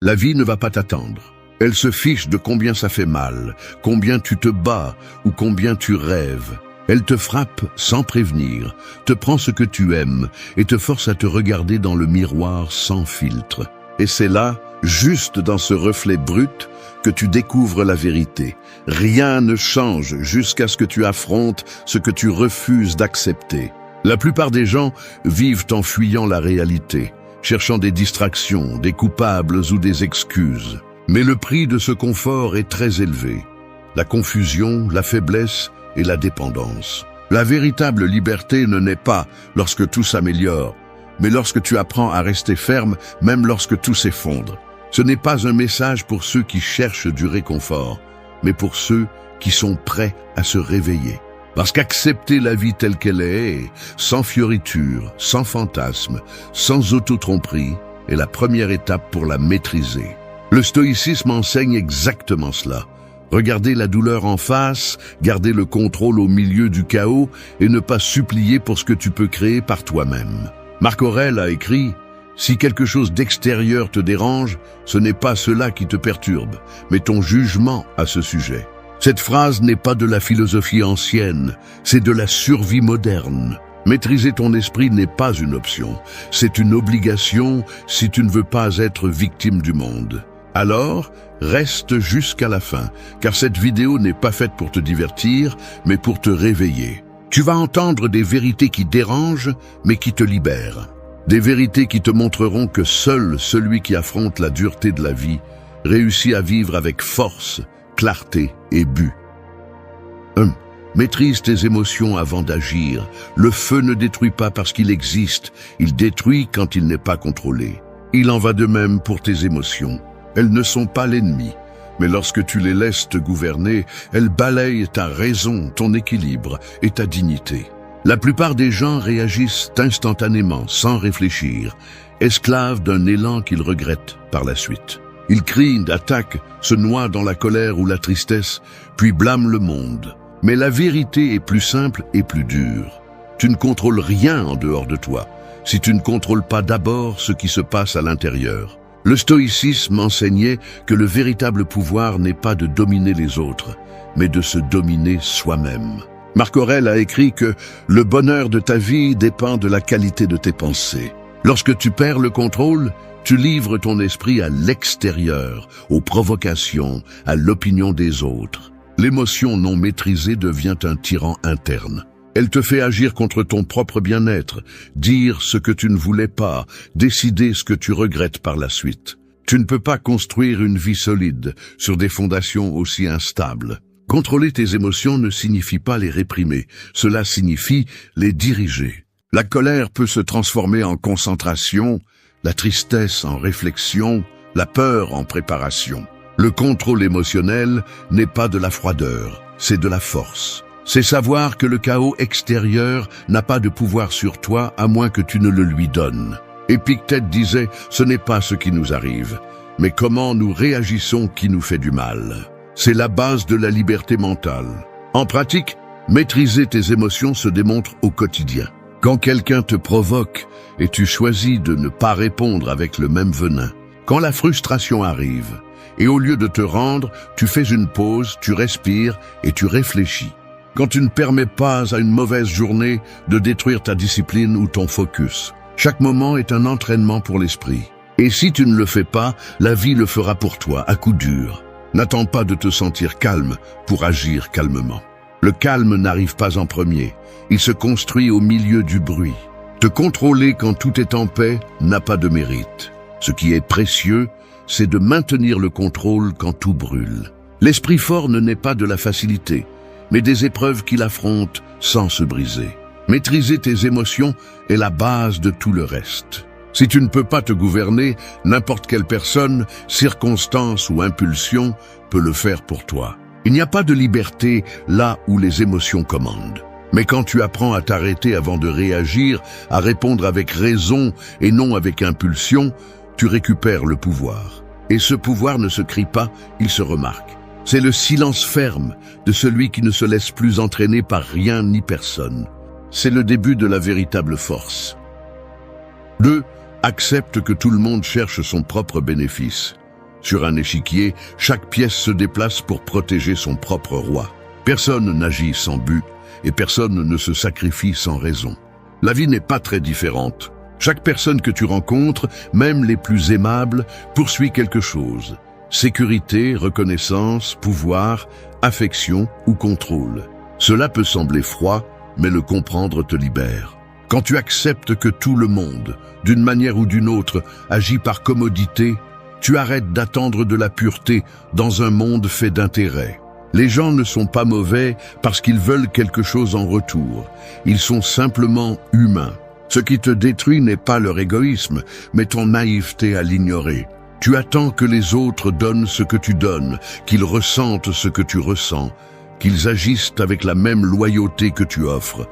La vie ne va pas t'attendre. Elle se fiche de combien ça fait mal, combien tu te bats ou combien tu rêves. Elle te frappe sans prévenir, te prend ce que tu aimes et te force à te regarder dans le miroir sans filtre. Et c'est là, juste dans ce reflet brut, que tu découvres la vérité. Rien ne change jusqu'à ce que tu affrontes ce que tu refuses d'accepter. La plupart des gens vivent en fuyant la réalité, cherchant des distractions, des coupables ou des excuses. Mais le prix de ce confort est très élevé. La confusion, la faiblesse et la dépendance. La véritable liberté ne naît pas lorsque tout s'améliore, mais lorsque tu apprends à rester ferme, même lorsque tout s'effondre. Ce n'est pas un message pour ceux qui cherchent du réconfort, mais pour ceux qui sont prêts à se réveiller. Parce qu'accepter la vie telle qu'elle est, sans fioriture, sans fantasme, sans auto-tromperie, est la première étape pour la maîtriser. Le stoïcisme enseigne exactement cela. Regarder la douleur en face, garder le contrôle au milieu du chaos et ne pas supplier pour ce que tu peux créer par toi-même. Marc Aurèle a écrit « Si quelque chose d'extérieur te dérange, ce n'est pas cela qui te perturbe, mais ton jugement à ce sujet. » Cette phrase n'est pas de la philosophie ancienne, c'est de la survie moderne. Maîtriser ton esprit n'est pas une option, c'est une obligation si tu ne veux pas être victime du monde. Alors, reste jusqu'à la fin, car cette vidéo n'est pas faite pour te divertir, mais pour te réveiller. Tu vas entendre des vérités qui dérangent, mais qui te libèrent. Des vérités qui te montreront que seul celui qui affronte la dureté de la vie réussit à vivre avec force, clarté et but. 1. Maîtrise tes émotions avant d'agir. Le feu ne détruit pas parce qu'il existe, il détruit quand il n'est pas contrôlé. Il en va de même pour tes émotions. Elles ne sont pas l'ennemi, mais lorsque tu les laisses te gouverner, elles balayent ta raison, ton équilibre et ta dignité. La plupart des gens réagissent instantanément, sans réfléchir, esclaves d'un élan qu'ils regrettent par la suite. Ils crient, attaquent, se noient dans la colère ou la tristesse, puis blâment le monde. Mais la vérité est plus simple et plus dure. Tu ne contrôles rien en dehors de toi, si tu ne contrôles pas d'abord ce qui se passe à l'intérieur. Le stoïcisme enseignait que le véritable pouvoir n'est pas de dominer les autres, mais de se dominer soi-même. Marc Aurèle a écrit que le bonheur de ta vie dépend de la qualité de tes pensées. Lorsque tu perds le contrôle, tu livres ton esprit à l'extérieur, aux provocations, à l'opinion des autres. L'émotion non maîtrisée devient un tyran interne. Elle te fait agir contre ton propre bien-être, dire ce que tu ne voulais pas, décider ce que tu regrettes par la suite. Tu ne peux pas construire une vie solide sur des fondations aussi instables. Contrôler tes émotions ne signifie pas les réprimer, cela signifie les diriger. La colère peut se transformer en concentration, la tristesse en réflexion, la peur en préparation. Le contrôle émotionnel n'est pas de la froideur, c'est de la force. C'est savoir que le chaos extérieur n'a pas de pouvoir sur toi à moins que tu ne le lui donnes. Épictète disait « Ce n'est pas ce qui nous arrive, mais comment nous réagissons qui nous fait du mal. » C'est la base de la liberté mentale. En pratique, maîtriser tes émotions se démontre au quotidien. Quand quelqu'un te provoque et tu choisis de ne pas répondre avec le même venin. Quand la frustration arrive, et au lieu de te rendre, tu fais une pause, tu respires et tu réfléchis. Quand tu ne permets pas à une mauvaise journée de détruire ta discipline ou ton focus. Chaque moment est un entraînement pour l'esprit. Et si tu ne le fais pas, la vie le fera pour toi, à coup dur. N'attends pas de te sentir calme pour agir calmement. Le calme n'arrive pas en premier, il se construit au milieu du bruit. Te contrôler quand tout est en paix n'a pas de mérite. Ce qui est précieux, c'est de maintenir le contrôle quand tout brûle. L'esprit fort ne naît pas de la facilité, mais des épreuves qu'il affronte sans se briser. Maîtriser tes émotions est la base de tout le reste. Si tu ne peux pas te gouverner, n'importe quelle personne, circonstance ou impulsion peut le faire pour toi. Il n'y a pas de liberté là où les émotions commandent. Mais quand tu apprends à t'arrêter avant de réagir, à répondre avec raison et non avec impulsion, tu récupères le pouvoir. Et ce pouvoir ne se crie pas, il se remarque. C'est le silence ferme de celui qui ne se laisse plus entraîner par rien ni personne. C'est le début de la véritable force. 2. Accepte que tout le monde cherche son propre bénéfice. Sur un échiquier, chaque pièce se déplace pour protéger son propre roi. Personne n'agit sans but et personne ne se sacrifie sans raison. La vie n'est pas très différente. Chaque personne que tu rencontres, même les plus aimables, poursuit quelque chose. Sécurité, reconnaissance, pouvoir, affection ou contrôle. Cela peut sembler froid, mais le comprendre te libère. Quand tu acceptes que tout le monde, d'une manière ou d'une autre, agit par commodité, tu arrêtes d'attendre de la pureté dans un monde fait d'intérêts. Les gens ne sont pas mauvais parce qu'ils veulent quelque chose en retour. Ils sont simplement humains. Ce qui te détruit n'est pas leur égoïsme, mais ton naïveté à l'ignorer. Tu attends que les autres donnent ce que tu donnes, qu'ils ressentent ce que tu ressens, qu'ils agissent avec la même loyauté que tu offres.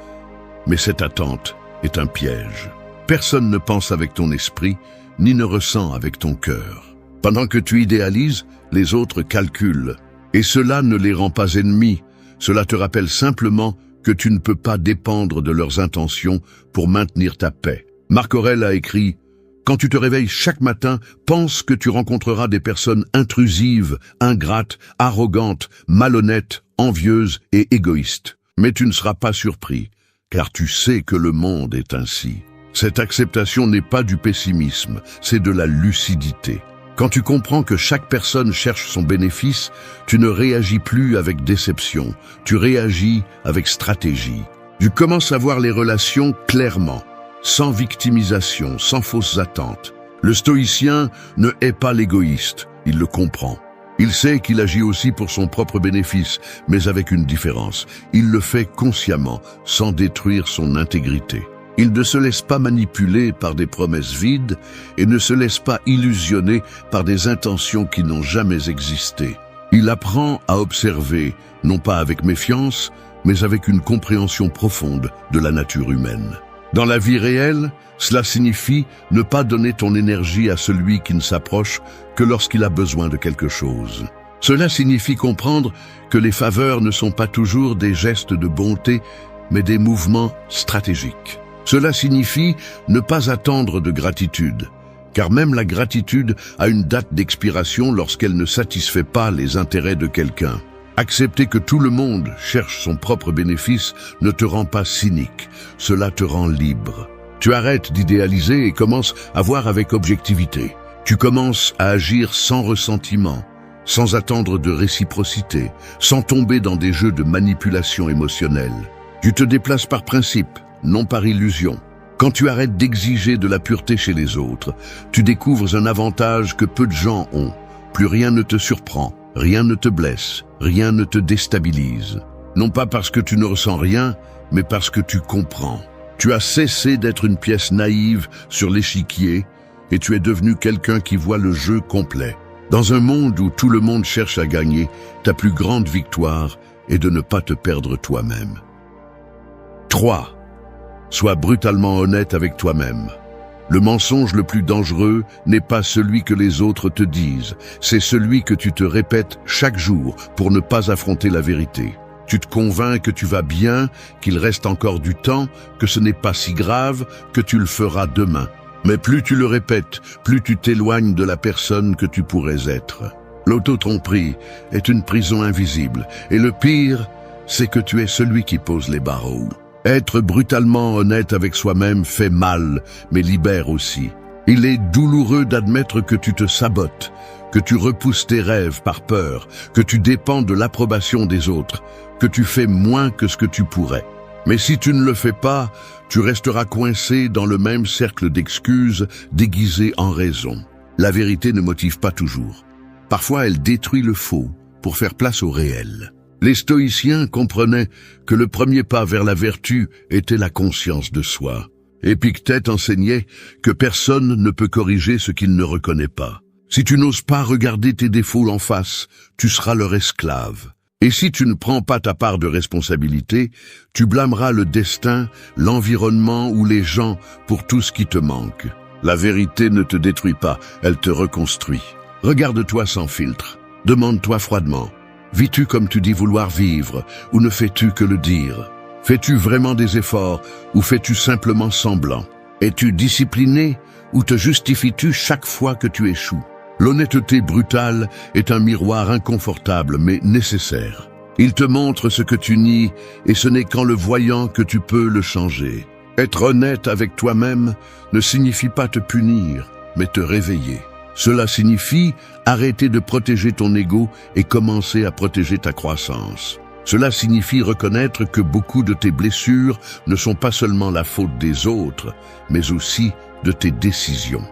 Mais cette attente est un piège. Personne ne pense avec ton esprit, ni ne ressent avec ton cœur. Pendant que tu idéalises, les autres calculent. Et cela ne les rend pas ennemis. Cela te rappelle simplement que tu ne peux pas dépendre de leurs intentions pour maintenir ta paix. Marc Aurèle a écrit « Quand tu te réveilles chaque matin, pense que tu rencontreras des personnes intrusives, ingrates, arrogantes, malhonnêtes, envieuses et égoïstes. Mais tu ne seras pas surpris, car tu sais que le monde est ainsi. » Cette acceptation n'est pas du pessimisme, c'est de la lucidité. Quand tu comprends que chaque personne cherche son bénéfice, tu ne réagis plus avec déception, tu réagis avec stratégie. Tu commences à voir les relations clairement, sans victimisation, sans fausses attentes. Le stoïcien ne hait pas l'égoïste, il le comprend. Il sait qu'il agit aussi pour son propre bénéfice, mais avec une différence. Il le fait consciemment, sans détruire son intégrité. Il ne se laisse pas manipuler par des promesses vides et ne se laisse pas illusionner par des intentions qui n'ont jamais existé. Il apprend à observer, non pas avec méfiance, mais avec une compréhension profonde de la nature humaine. Dans la vie réelle, cela signifie ne pas donner ton énergie à celui qui ne s'approche que lorsqu'il a besoin de quelque chose. Cela signifie comprendre que les faveurs ne sont pas toujours des gestes de bonté, mais des mouvements stratégiques. Cela signifie ne pas attendre de gratitude, car même la gratitude a une date d'expiration lorsqu'elle ne satisfait pas les intérêts de quelqu'un. Accepter que tout le monde cherche son propre bénéfice ne te rend pas cynique, cela te rend libre. Tu arrêtes d'idéaliser et commences à voir avec objectivité. Tu commences à agir sans ressentiment, sans attendre de réciprocité, sans tomber dans des jeux de manipulation émotionnelle. Tu te déplaces par principe, non par illusion. Quand tu arrêtes d'exiger de la pureté chez les autres, tu découvres un avantage que peu de gens ont. Plus rien ne te surprend, rien ne te blesse, rien ne te déstabilise. Non pas parce que tu ne ressens rien, mais parce que tu comprends. Tu as cessé d'être une pièce naïve sur l'échiquier et tu es devenu quelqu'un qui voit le jeu complet. Dans un monde où tout le monde cherche à gagner, ta plus grande victoire est de ne pas te perdre toi-même. 3. Sois brutalement honnête avec toi-même. Le mensonge le plus dangereux n'est pas celui que les autres te disent, c'est celui que tu te répètes chaque jour pour ne pas affronter la vérité. Tu te convaincs que tu vas bien, qu'il reste encore du temps, que ce n'est pas si grave, que tu le feras demain. Mais plus tu le répètes, plus tu t'éloignes de la personne que tu pourrais être. L'auto-tromperie est une prison invisible, et le pire, c'est que tu es celui qui pose les barreaux. Être brutalement honnête avec soi-même fait mal, mais libère aussi. Il est douloureux d'admettre que tu te sabotes, que tu repousses tes rêves par peur, que tu dépends de l'approbation des autres, que tu fais moins que ce que tu pourrais. Mais si tu ne le fais pas, tu resteras coincé dans le même cercle d'excuses déguisées en raison. La vérité ne motive pas toujours. Parfois, elle détruit le faux pour faire place au réel. Les stoïciens comprenaient que le premier pas vers la vertu était la conscience de soi. Épictète enseignait que personne ne peut corriger ce qu'il ne reconnaît pas. Si tu n'oses pas regarder tes défauts en face, tu seras leur esclave. Et si tu ne prends pas ta part de responsabilité, tu blâmeras le destin, l'environnement ou les gens pour tout ce qui te manque. La vérité ne te détruit pas, elle te reconstruit. Regarde-toi sans filtre. Demande-toi froidement. Vis-tu comme tu dis vouloir vivre, ou ne fais-tu que le dire? Fais-tu vraiment des efforts, ou fais-tu simplement semblant? Es-tu discipliné, ou te justifies-tu chaque fois que tu échoues? L'honnêteté brutale est un miroir inconfortable mais nécessaire. Il te montre ce que tu nies et ce n'est qu'en le voyant que tu peux le changer. Être honnête avec toi-même ne signifie pas te punir, mais te réveiller. Cela signifie arrêter de protéger ton ego et commencer à protéger ta croissance. Cela signifie reconnaître que beaucoup de tes blessures ne sont pas seulement la faute des autres, mais aussi de tes décisions.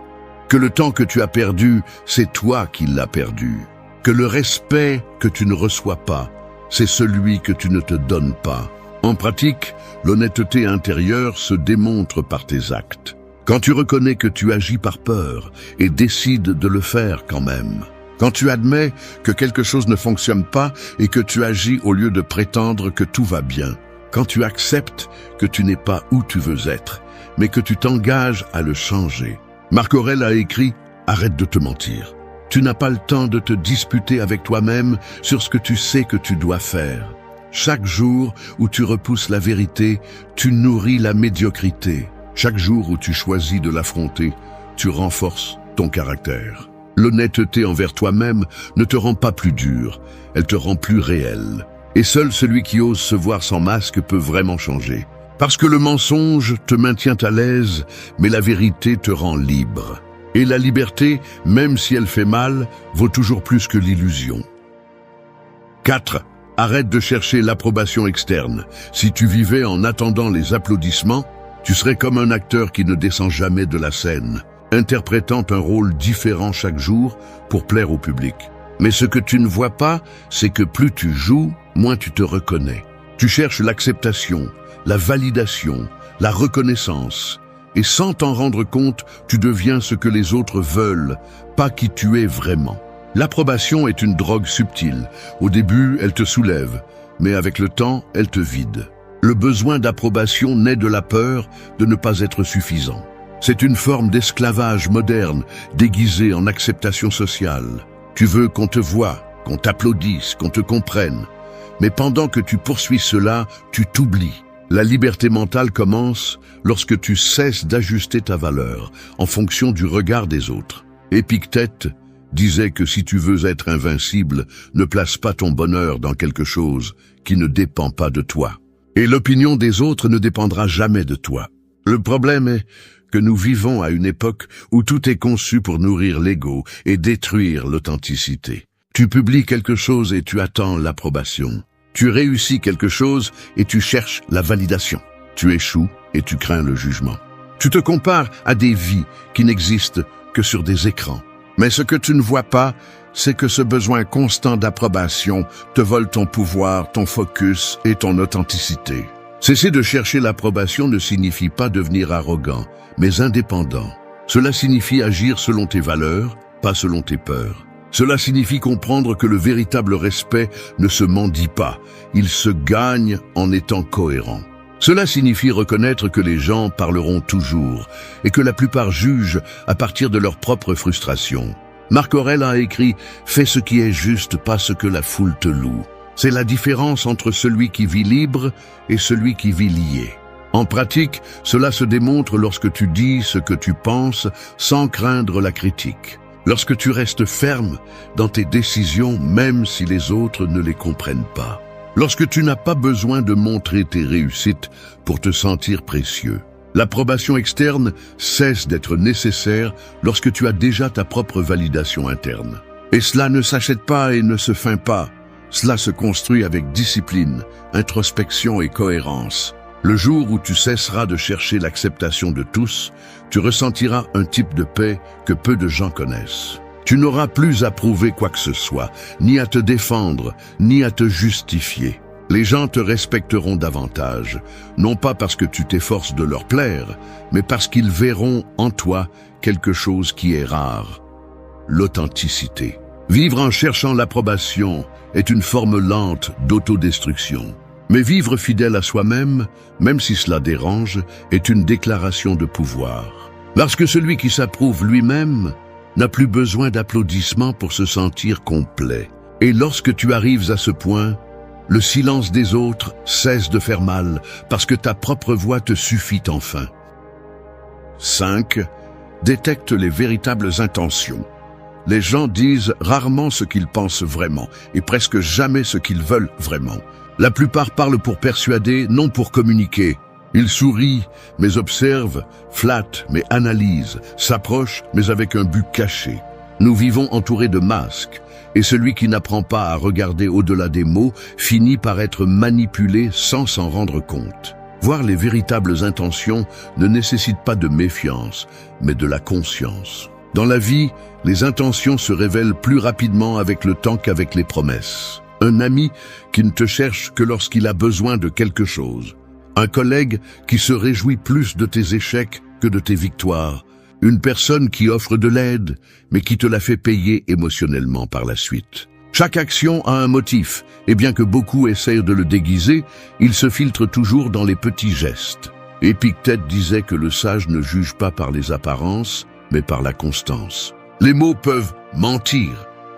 Que le temps que tu as perdu, c'est toi qui l'as perdu. Que le respect que tu ne reçois pas, c'est celui que tu ne te donnes pas. En pratique, l'honnêteté intérieure se démontre par tes actes. Quand tu reconnais que tu agis par peur et décides de le faire quand même. Quand tu admets que quelque chose ne fonctionne pas et que tu agis au lieu de prétendre que tout va bien. Quand tu acceptes que tu n'es pas où tu veux être, mais que tu t'engages à le changer. Marc Aurèle a écrit « Arrête de te mentir ». Tu n'as pas le temps de te disputer avec toi-même sur ce que tu sais que tu dois faire. Chaque jour où tu repousses la vérité, tu nourris la médiocrité. Chaque jour où tu choisis de l'affronter, tu renforces ton caractère. L'honnêteté envers toi-même ne te rend pas plus dur, elle te rend plus réel. Et seul celui qui ose se voir sans masque peut vraiment changer. Parce que le mensonge te maintient à l'aise, mais la vérité te rend libre. Et la liberté, même si elle fait mal, vaut toujours plus que l'illusion. 4. Arrête de chercher l'approbation externe. Si tu vivais en attendant les applaudissements, tu serais comme un acteur qui ne descend jamais de la scène, interprétant un rôle différent chaque jour pour plaire au public. Mais ce que tu ne vois pas, c'est que plus tu joues, moins tu te reconnais. Tu cherches l'acceptation, la validation, la reconnaissance. Et sans t'en rendre compte, tu deviens ce que les autres veulent, pas qui tu es vraiment. L'approbation est une drogue subtile. Au début, elle te soulève, mais avec le temps, elle te vide. Le besoin d'approbation naît de la peur de ne pas être suffisant. C'est une forme d'esclavage moderne, déguisée en acceptation sociale. Tu veux qu'on te voie, qu'on t'applaudisse, qu'on te comprenne. Mais pendant que tu poursuis cela, tu t'oublies. La liberté mentale commence lorsque tu cesses d'ajuster ta valeur en fonction du regard des autres. Épictète disait que si tu veux être invincible, ne place pas ton bonheur dans quelque chose qui ne dépend pas de toi. Et l'opinion des autres ne dépendra jamais de toi. Le problème est que nous vivons à une époque où tout est conçu pour nourrir l'ego et détruire l'authenticité. Tu publies quelque chose et tu attends l'approbation. Tu réussis quelque chose et tu cherches la validation. Tu échoues et tu crains le jugement. Tu te compares à des vies qui n'existent que sur des écrans. Mais ce que tu ne vois pas, c'est que ce besoin constant d'approbation te vole ton pouvoir, ton focus et ton authenticité. Cesser de chercher l'approbation ne signifie pas devenir arrogant, mais indépendant. Cela signifie agir selon tes valeurs, pas selon tes peurs. Cela signifie comprendre que le véritable respect ne se mendie pas, il se gagne en étant cohérent. Cela signifie reconnaître que les gens parleront toujours et que la plupart jugent à partir de leur propre frustration. Marc Aurèle a écrit « Fais ce qui est juste, pas ce que la foule te loue ». C'est la différence entre celui qui vit libre et celui qui vit lié. En pratique, cela se démontre lorsque tu dis ce que tu penses sans craindre la critique. Lorsque tu restes ferme dans tes décisions, même si les autres ne les comprennent pas. Lorsque tu n'as pas besoin de montrer tes réussites pour te sentir précieux. L'approbation externe cesse d'être nécessaire lorsque tu as déjà ta propre validation interne. Et cela ne s'achète pas et ne se feint pas. Cela se construit avec discipline, introspection et cohérence. Le jour où tu cesseras de chercher l'acceptation de tous, tu ressentiras un type de paix que peu de gens connaissent. Tu n'auras plus à prouver quoi que ce soit, ni à te défendre, ni à te justifier. Les gens te respecteront davantage, non pas parce que tu t'efforces de leur plaire, mais parce qu'ils verront en toi quelque chose qui est rare, l'authenticité. Vivre en cherchant l'approbation est une forme lente d'autodestruction. Mais vivre fidèle à soi-même, même si cela dérange, est une déclaration de pouvoir. Parce que celui qui s'approuve lui-même n'a plus besoin d'applaudissements pour se sentir complet. Et lorsque tu arrives à ce point, le silence des autres cesse de faire mal parce que ta propre voix te suffit enfin. 5. Détecte les véritables intentions. Les gens disent rarement ce qu'ils pensent vraiment, et presque jamais ce qu'ils veulent vraiment. La plupart parlent pour persuader, non pour communiquer. Ils sourient, mais observent, flattent, mais analysent, s'approchent, mais avec un but caché. Nous vivons entourés de masques, et celui qui n'apprend pas à regarder au-delà des mots finit par être manipulé sans s'en rendre compte. Voir les véritables intentions ne nécessite pas de méfiance, mais de la conscience. Dans la vie, les intentions se révèlent plus rapidement avec le temps qu'avec les promesses. Un ami qui ne te cherche que lorsqu'il a besoin de quelque chose. Un collègue qui se réjouit plus de tes échecs que de tes victoires. Une personne qui offre de l'aide, mais qui te la fait payer émotionnellement par la suite. Chaque action a un motif, et bien que beaucoup essayent de le déguiser, il se filtre toujours dans les petits gestes. Épictète disait que le sage ne juge pas par les apparences, mais par la constance. Les mots peuvent mentir,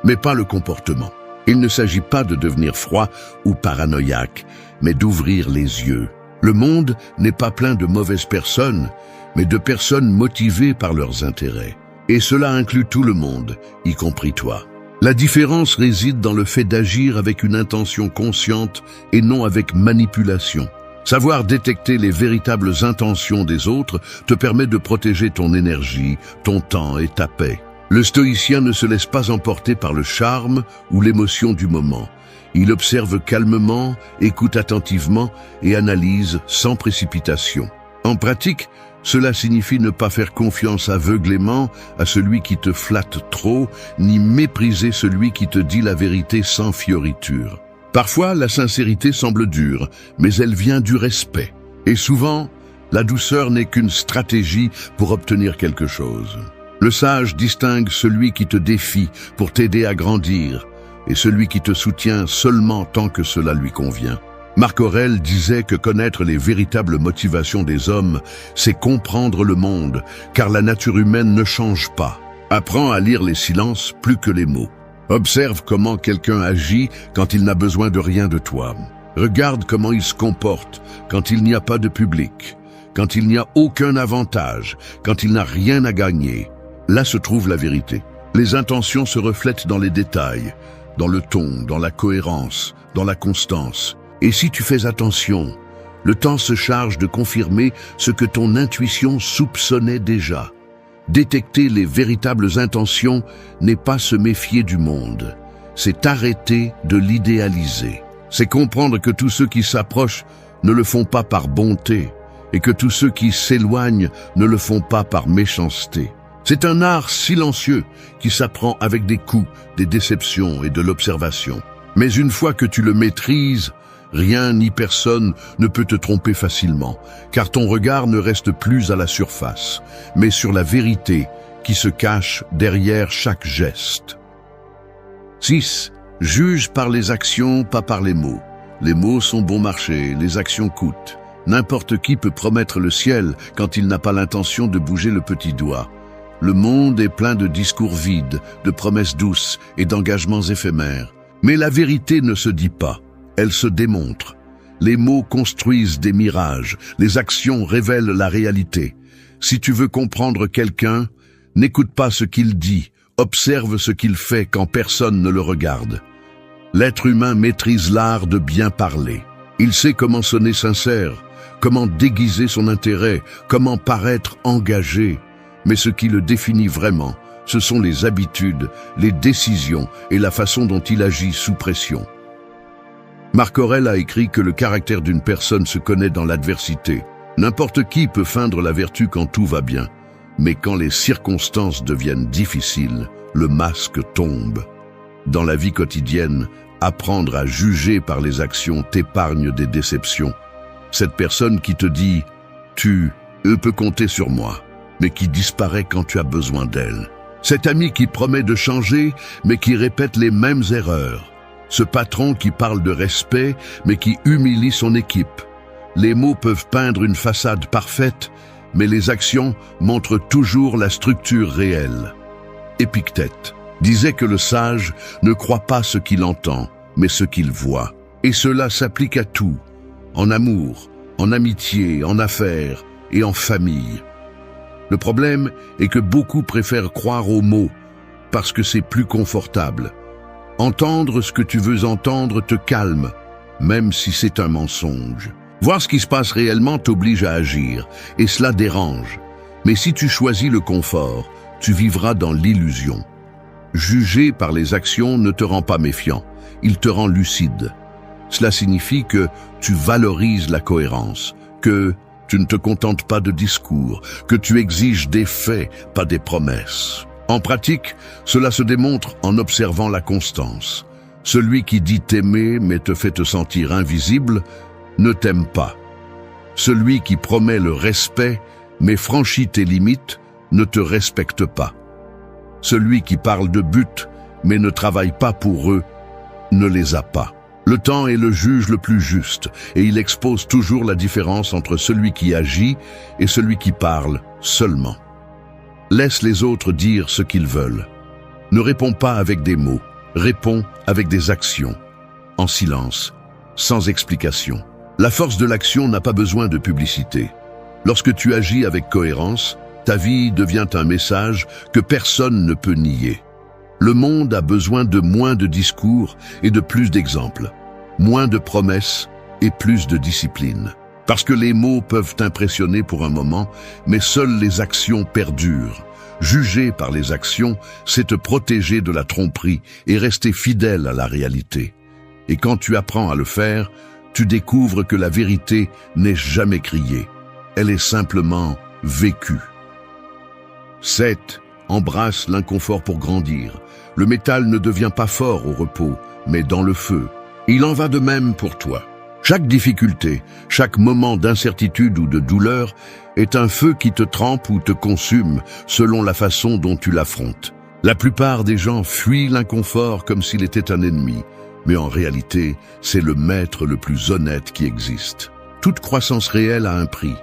mais pas le comportement. Il ne s'agit pas de devenir froid ou paranoïaque, mais d'ouvrir les yeux. Le monde n'est pas plein de mauvaises personnes, mais de personnes motivées par leurs intérêts. Et cela inclut tout le monde, y compris toi. La différence réside dans le fait d'agir avec une intention consciente et non avec manipulation. Savoir détecter les véritables intentions des autres te permet de protéger ton énergie, ton temps et ta paix. Le stoïcien ne se laisse pas emporter par le charme ou l'émotion du moment. Il observe calmement, écoute attentivement et analyse sans précipitation. En pratique, cela signifie ne pas faire confiance aveuglément à celui qui te flatte trop, ni mépriser celui qui te dit la vérité sans fioriture. Parfois, la sincérité semble dure, mais elle vient du respect. Et souvent, la douceur n'est qu'une stratégie pour obtenir quelque chose. Le sage distingue celui qui te défie pour t'aider à grandir, et celui qui te soutient seulement tant que cela lui convient. Marc Aurèle disait que connaître les véritables motivations des hommes, c'est comprendre le monde, car la nature humaine ne change pas. Apprends à lire les silences plus que les mots. Observe comment quelqu'un agit quand il n'a besoin de rien de toi. Regarde comment il se comporte quand il n'y a pas de public, quand il n'y a aucun avantage, quand il n'a rien à gagner. Là se trouve la vérité. Les intentions se reflètent dans les détails, dans le ton, dans la cohérence, dans la constance. Et si tu fais attention, le temps se charge de confirmer ce que ton intuition soupçonnait déjà. Détecter les véritables intentions n'est pas se méfier du monde, c'est arrêter de l'idéaliser. C'est comprendre que tous ceux qui s'approchent ne le font pas par bonté, et que tous ceux qui s'éloignent ne le font pas par méchanceté. C'est un art silencieux qui s'apprend avec des coups, des déceptions et de l'observation. Mais une fois que tu le maîtrises, rien ni personne ne peut te tromper facilement, car ton regard ne reste plus à la surface, mais sur la vérité qui se cache derrière chaque geste. 6. Juge par les actions, pas par les mots. Les mots sont bon marché, les actions coûtent. N'importe qui peut promettre le ciel quand il n'a pas l'intention de bouger le petit doigt. Le monde est plein de discours vides, de promesses douces et d'engagements éphémères. Mais la vérité ne se dit pas. Elle se démontre. Les mots construisent des mirages, les actions révèlent la réalité. Si tu veux comprendre quelqu'un, n'écoute pas ce qu'il dit, observe ce qu'il fait quand personne ne le regarde. L'être humain maîtrise l'art de bien parler. Il sait comment sonner sincère, comment déguiser son intérêt, comment paraître engagé. Mais ce qui le définit vraiment, ce sont les habitudes, les décisions et la façon dont il agit sous pression. Marc Aurèle a écrit que le caractère d'une personne se connaît dans l'adversité. N'importe qui peut feindre la vertu quand tout va bien, mais quand les circonstances deviennent difficiles, le masque tombe. Dans la vie quotidienne, apprendre à juger par les actions t'épargne des déceptions. Cette personne qui te dit « tu peux compter sur moi », mais qui disparaît quand tu as besoin d'elle. Cet ami qui promet de changer, mais qui répète les mêmes erreurs. Ce patron qui parle de respect, mais qui humilie son équipe. Les mots peuvent peindre une façade parfaite, mais les actions montrent toujours la structure réelle. Épictète disait que le sage ne croit pas ce qu'il entend, mais ce qu'il voit. Et cela s'applique à tout, en amour, en amitié, en affaires et en famille. Le problème est que beaucoup préfèrent croire aux mots, parce que c'est plus confortable. Entendre ce que tu veux entendre te calme, même si c'est un mensonge. Voir ce qui se passe réellement t'oblige à agir, et cela dérange. Mais si tu choisis le confort, tu vivras dans l'illusion. Juger par les actions ne te rend pas méfiant, il te rend lucide. Cela signifie que tu valorises la cohérence, que tu ne te contentes pas de discours, que tu exiges des faits, pas des promesses. En pratique, cela se démontre en observant la constance. Celui qui dit t'aimer mais te fait te sentir invisible ne t'aime pas. Celui qui promet le respect mais franchit tes limites ne te respecte pas. Celui qui parle de but mais ne travaille pas pour eux ne les a pas. Le temps est le juge le plus juste et il expose toujours la différence entre celui qui agit et celui qui parle seulement. Laisse les autres dire ce qu'ils veulent. Ne réponds pas avec des mots, réponds avec des actions, en silence, sans explication. La force de l'action n'a pas besoin de publicité. Lorsque tu agis avec cohérence, ta vie devient un message que personne ne peut nier. Le monde a besoin de moins de discours et de plus d'exemples, moins de promesses et plus de discipline. Parce que les mots peuvent impressionner pour un moment, mais seules les actions perdurent. Juger par les actions, c'est te protéger de la tromperie et rester fidèle à la réalité. Et quand tu apprends à le faire, tu découvres que la vérité n'est jamais criée. Elle est simplement vécue. 7. Embrasse l'inconfort pour grandir. Le métal ne devient pas fort au repos, mais dans le feu. Il en va de même pour toi. Chaque difficulté, chaque moment d'incertitude ou de douleur est un feu qui te trempe ou te consume selon la façon dont tu l'affrontes. La plupart des gens fuient l'inconfort comme s'il était un ennemi, mais en réalité, c'est le maître le plus honnête qui existe. Toute croissance réelle a un prix,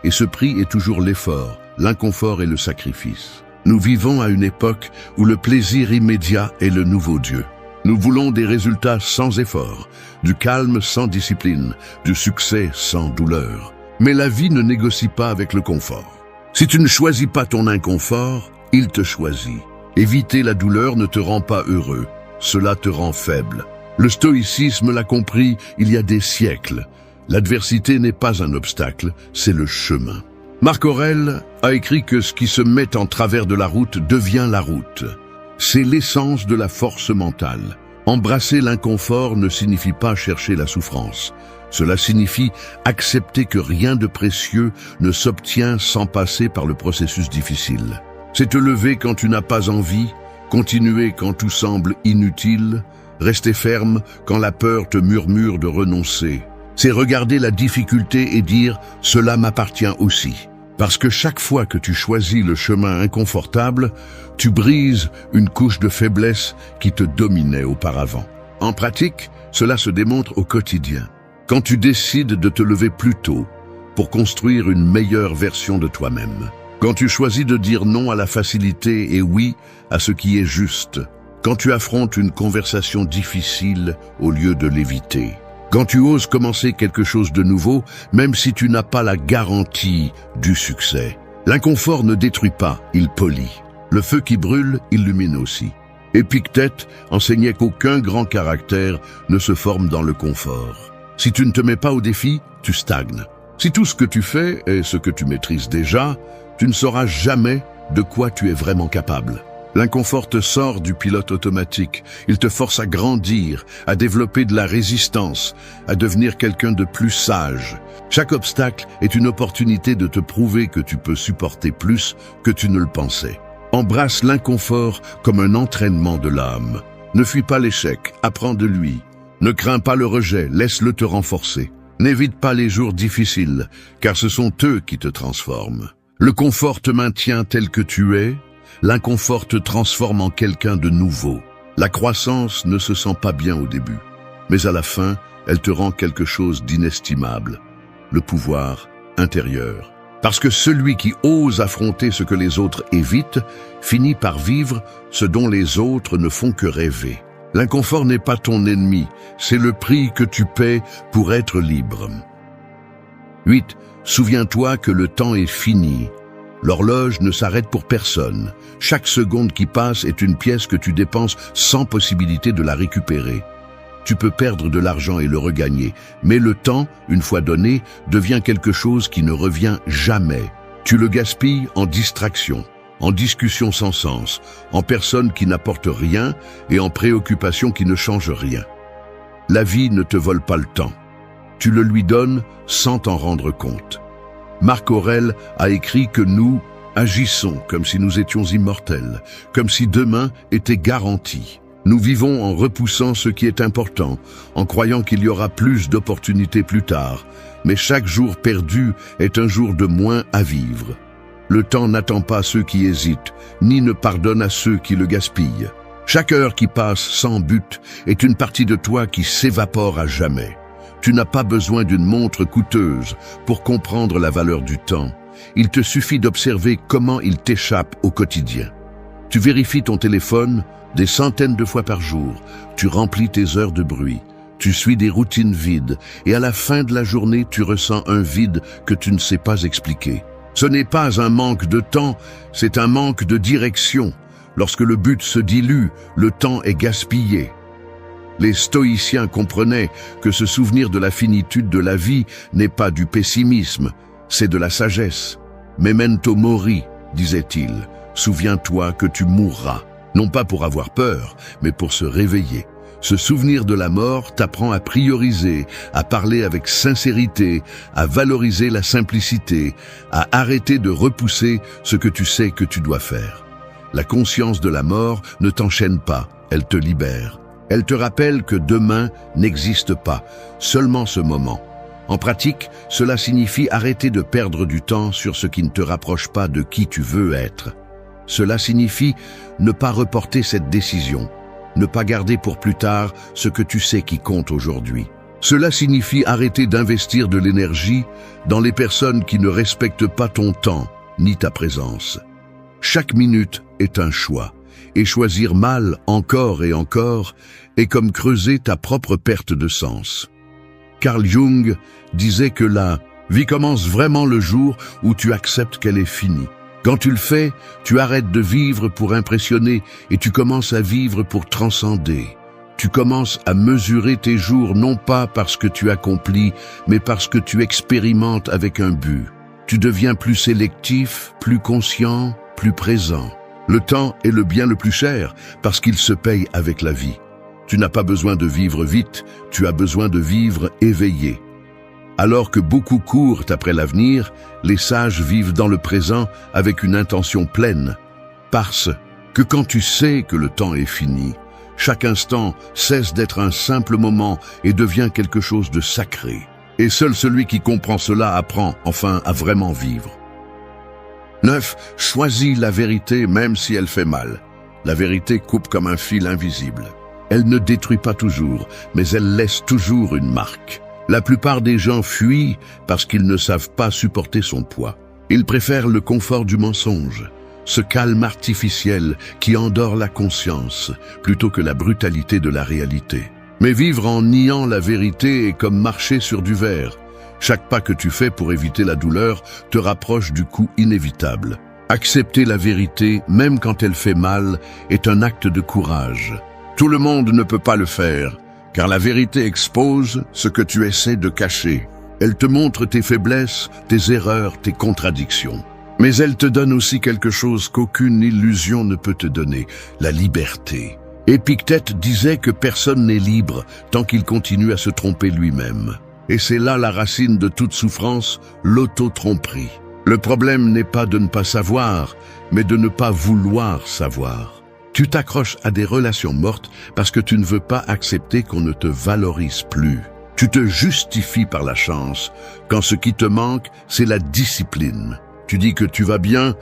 et ce prix est toujours l'effort, l'inconfort et le sacrifice. Nous vivons à une époque où le plaisir immédiat est le nouveau Dieu. Nous voulons des résultats sans effort, du calme sans discipline, du succès sans douleur. Mais la vie ne négocie pas avec le confort. Si tu ne choisis pas ton inconfort, il te choisit. Éviter la douleur ne te rend pas heureux, cela te rend faible. Le stoïcisme l'a compris il y a des siècles. L'adversité n'est pas un obstacle, c'est le chemin. Marc Aurèle a écrit que ce qui se met en travers de la route devient la route. C'est l'essence de la force mentale. Embrasser l'inconfort ne signifie pas chercher la souffrance. Cela signifie accepter que rien de précieux ne s'obtient sans passer par le processus difficile. C'est te lever quand tu n'as pas envie, continuer quand tout semble inutile, rester ferme quand la peur te murmure de renoncer. C'est regarder la difficulté et dire « cela m'appartient aussi ». Parce que chaque fois que tu choisis le chemin inconfortable, tu brises une couche de faiblesse qui te dominait auparavant. En pratique, cela se démontre au quotidien. Quand tu décides de te lever plus tôt pour construire une meilleure version de toi-même. Quand tu choisis de dire non à la facilité et oui à ce qui est juste. Quand tu affrontes une conversation difficile au lieu de l'éviter. Quand tu oses commencer quelque chose de nouveau, même si tu n'as pas la garantie du succès. L'inconfort ne détruit pas, il polit. Le feu qui brûle illumine aussi. Épictète enseignait qu'aucun grand caractère ne se forme dans le confort. Si tu ne te mets pas au défi, tu stagnes. Si tout ce que tu fais est ce que tu maîtrises déjà, tu ne sauras jamais de quoi tu es vraiment capable. L'inconfort te sort du pilote automatique. Il te force à grandir, à développer de la résistance, à devenir quelqu'un de plus sage. Chaque obstacle est une opportunité de te prouver que tu peux supporter plus que tu ne le pensais. Embrasse l'inconfort comme un entraînement de l'âme. Ne fuis pas l'échec, apprends de lui. Ne crains pas le rejet, laisse-le te renforcer. N'évite pas les jours difficiles, car ce sont eux qui te transforment. Le confort te maintient tel que tu es. L'inconfort te transforme en quelqu'un de nouveau. La croissance ne se sent pas bien au début, mais à la fin, elle te rend quelque chose d'inestimable, le pouvoir intérieur. Parce que celui qui ose affronter ce que les autres évitent, finit par vivre ce dont les autres ne font que rêver. L'inconfort n'est pas ton ennemi, c'est le prix que tu paies pour être libre. 8. Souviens-toi que le temps est fini. L'horloge ne s'arrête pour personne. Chaque seconde qui passe est une pièce que tu dépenses sans possibilité de la récupérer. Tu peux perdre de l'argent et le regagner, mais le temps, une fois donné, devient quelque chose qui ne revient jamais. Tu le gaspilles en distraction, en discussions sans sens, en personnes qui n'apportent rien et en préoccupations qui ne changent rien. La vie ne te vole pas le temps. Tu le lui donnes sans t'en rendre compte. Marc Aurèle a écrit que nous agissons comme si nous étions immortels, comme si demain était garanti. Nous vivons en repoussant ce qui est important, en croyant qu'il y aura plus d'opportunités plus tard. Mais chaque jour perdu est un jour de moins à vivre. Le temps n'attend pas ceux qui hésitent, ni ne pardonne à ceux qui le gaspillent. Chaque heure qui passe sans but est une partie de toi qui s'évapore à jamais. Tu n'as pas besoin d'une montre coûteuse pour comprendre la valeur du temps. Il te suffit d'observer comment il t'échappe au quotidien. Tu vérifies ton téléphone des centaines de fois par jour. Tu remplis tes heures de bruit. Tu suis des routines vides et à la fin de la journée, tu ressens un vide que tu ne sais pas expliquer. Ce n'est pas un manque de temps, c'est un manque de direction. Lorsque le but se dilue, le temps est gaspillé. Les stoïciens comprenaient que ce souvenir de la finitude de la vie n'est pas du pessimisme, c'est de la sagesse. Memento mori, disait-il, souviens-toi que tu mourras, non pas pour avoir peur, mais pour se réveiller. Ce souvenir de la mort t'apprend à prioriser, à parler avec sincérité, à valoriser la simplicité, à arrêter de repousser ce que tu sais que tu dois faire. La conscience de la mort ne t'enchaîne pas, elle te libère. Elle te rappelle que demain n'existe pas, seulement ce moment. En pratique, cela signifie arrêter de perdre du temps sur ce qui ne te rapproche pas de qui tu veux être. Cela signifie ne pas reporter cette décision, ne pas garder pour plus tard ce que tu sais qui compte aujourd'hui. Cela signifie arrêter d'investir de l'énergie dans les personnes qui ne respectent pas ton temps ni ta présence. Chaque minute est un choix, et choisir mal encore et encore est comme creuser ta propre perte de sens. Carl Jung disait que la vie commence vraiment le jour où tu acceptes qu'elle est finie. Quand tu le fais, tu arrêtes de vivre pour impressionner et tu commences à vivre pour transcender. Tu commences à mesurer tes jours non pas parce que tu accomplis, mais parce que tu expérimentes avec un but. Tu deviens plus sélectif, plus conscient, plus présent. Le temps est le bien le plus cher parce qu'il se paye avec la vie. Tu n'as pas besoin de vivre vite, tu as besoin de vivre éveillé. Alors que beaucoup courent après l'avenir, les sages vivent dans le présent avec une intention pleine. Parce que quand tu sais que le temps est fini, chaque instant cesse d'être un simple moment et devient quelque chose de sacré. Et seul celui qui comprend cela apprend enfin à vraiment vivre. 9. Choisis la vérité même si elle fait mal. La vérité coupe comme un fil invisible. Elle ne détruit pas toujours, mais elle laisse toujours une marque. La plupart des gens fuient parce qu'ils ne savent pas supporter son poids. Ils préfèrent le confort du mensonge, ce calme artificiel qui endort la conscience, plutôt que la brutalité de la réalité. Mais vivre en niant la vérité est comme marcher sur du verre. Chaque pas que tu fais pour éviter la douleur te rapproche du coup inévitable. Accepter la vérité, même quand elle fait mal, est un acte de courage. Tout le monde ne peut pas le faire, car la vérité expose ce que tu essaies de cacher. Elle te montre tes faiblesses, tes erreurs, tes contradictions. Mais elle te donne aussi quelque chose qu'aucune illusion ne peut te donner, la liberté. Épictète disait que personne n'est libre tant qu'il continue à se tromper lui-même. Et c'est là la racine de toute souffrance, l'auto-tromperie. Le problème n'est pas de ne pas savoir, mais de ne pas vouloir savoir. Tu t'accroches à des relations mortes parce que tu ne veux pas accepter qu'on ne te valorise plus. Tu te justifies par la chance, quand ce qui te manque, c'est la discipline. Tu dis que tu vas bien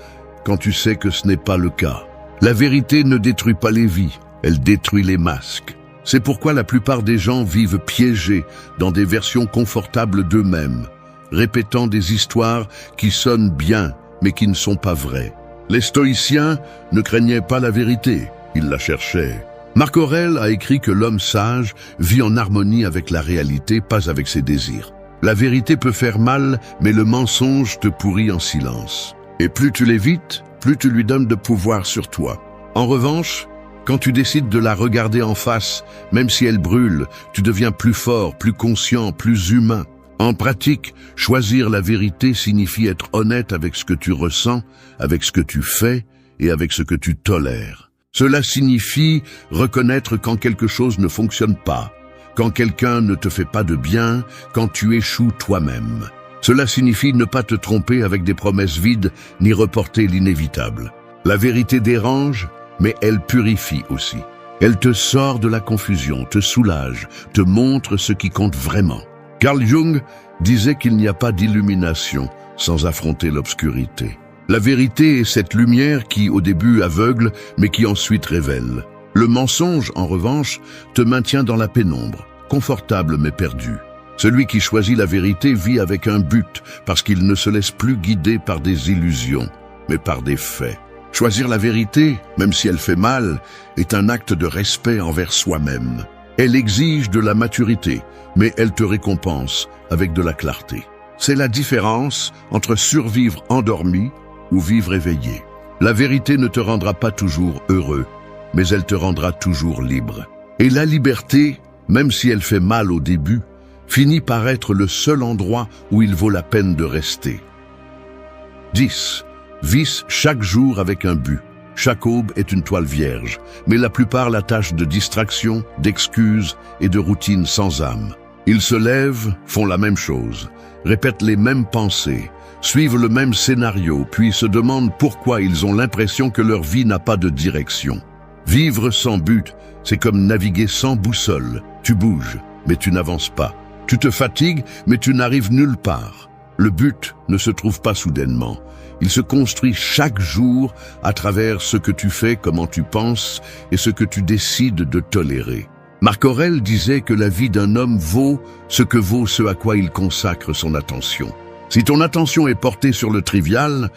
quand tu sais que ce n'est pas le cas. La vérité ne détruit pas les vies, elle détruit les masques. C'est pourquoi la plupart des gens vivent piégés dans des versions confortables d'eux-mêmes, répétant des histoires qui sonnent bien, mais qui ne sont pas vraies. Les stoïciens ne craignaient pas la vérité, ils la cherchaient. Marc Aurèle a écrit que l'homme sage vit en harmonie avec la réalité, pas avec ses désirs. La vérité peut faire mal, mais le mensonge te pourrit en silence. Et plus tu l'évites, plus tu lui donnes de pouvoir sur toi. En revanche, quand tu décides de la regarder en face, même si elle brûle, tu deviens plus fort, plus conscient, plus humain. En pratique, choisir la vérité signifie être honnête avec ce que tu ressens, avec ce que tu fais et avec ce que tu tolères. Cela signifie reconnaître quand quelque chose ne fonctionne pas, quand quelqu'un ne te fait pas de bien, quand tu échoues toi-même. Cela signifie ne pas te tromper avec des promesses vides ni reporter l'inévitable. La vérité dérange, mais elle purifie aussi. Elle te sort de la confusion, te soulage, te montre ce qui compte vraiment. Carl Jung disait qu'il n'y a pas d'illumination sans affronter l'obscurité. La vérité est cette lumière qui, au début, aveugle, mais qui ensuite révèle. Le mensonge, en revanche, te maintient dans la pénombre, confortable mais perdu. Celui qui choisit la vérité vit avec un but, parce qu'il ne se laisse plus guider par des illusions, mais par des faits. Choisir la vérité, même si elle fait mal, est un acte de respect envers soi-même. Elle exige de la maturité, mais elle te récompense avec de la clarté. C'est la différence entre survivre endormi ou vivre éveillé. La vérité ne te rendra pas toujours heureux, mais elle te rendra toujours libre. Et la liberté, même si elle fait mal au début, finit par être le seul endroit où il vaut la peine de rester. 10. Visse chaque jour avec un but. Chaque aube est une toile vierge, mais la plupart la tâchent de distraction, d'excuses et de routines sans âme. Ils se lèvent, font la même chose, répètent les mêmes pensées, suivent le même scénario, puis se demandent pourquoi ils ont l'impression que leur vie n'a pas de direction. Vivre sans but, c'est comme naviguer sans boussole. Tu bouges, mais tu n'avances pas. Tu te fatigues, mais tu n'arrives nulle part. Le but ne se trouve pas soudainement. Il se construit chaque jour à travers ce que tu fais, comment tu penses et ce que tu décides de tolérer. Marc Aurèle disait que la vie d'un homme vaut ce que vaut ce à quoi il consacre son attention. Si ton attention est portée sur le trivial,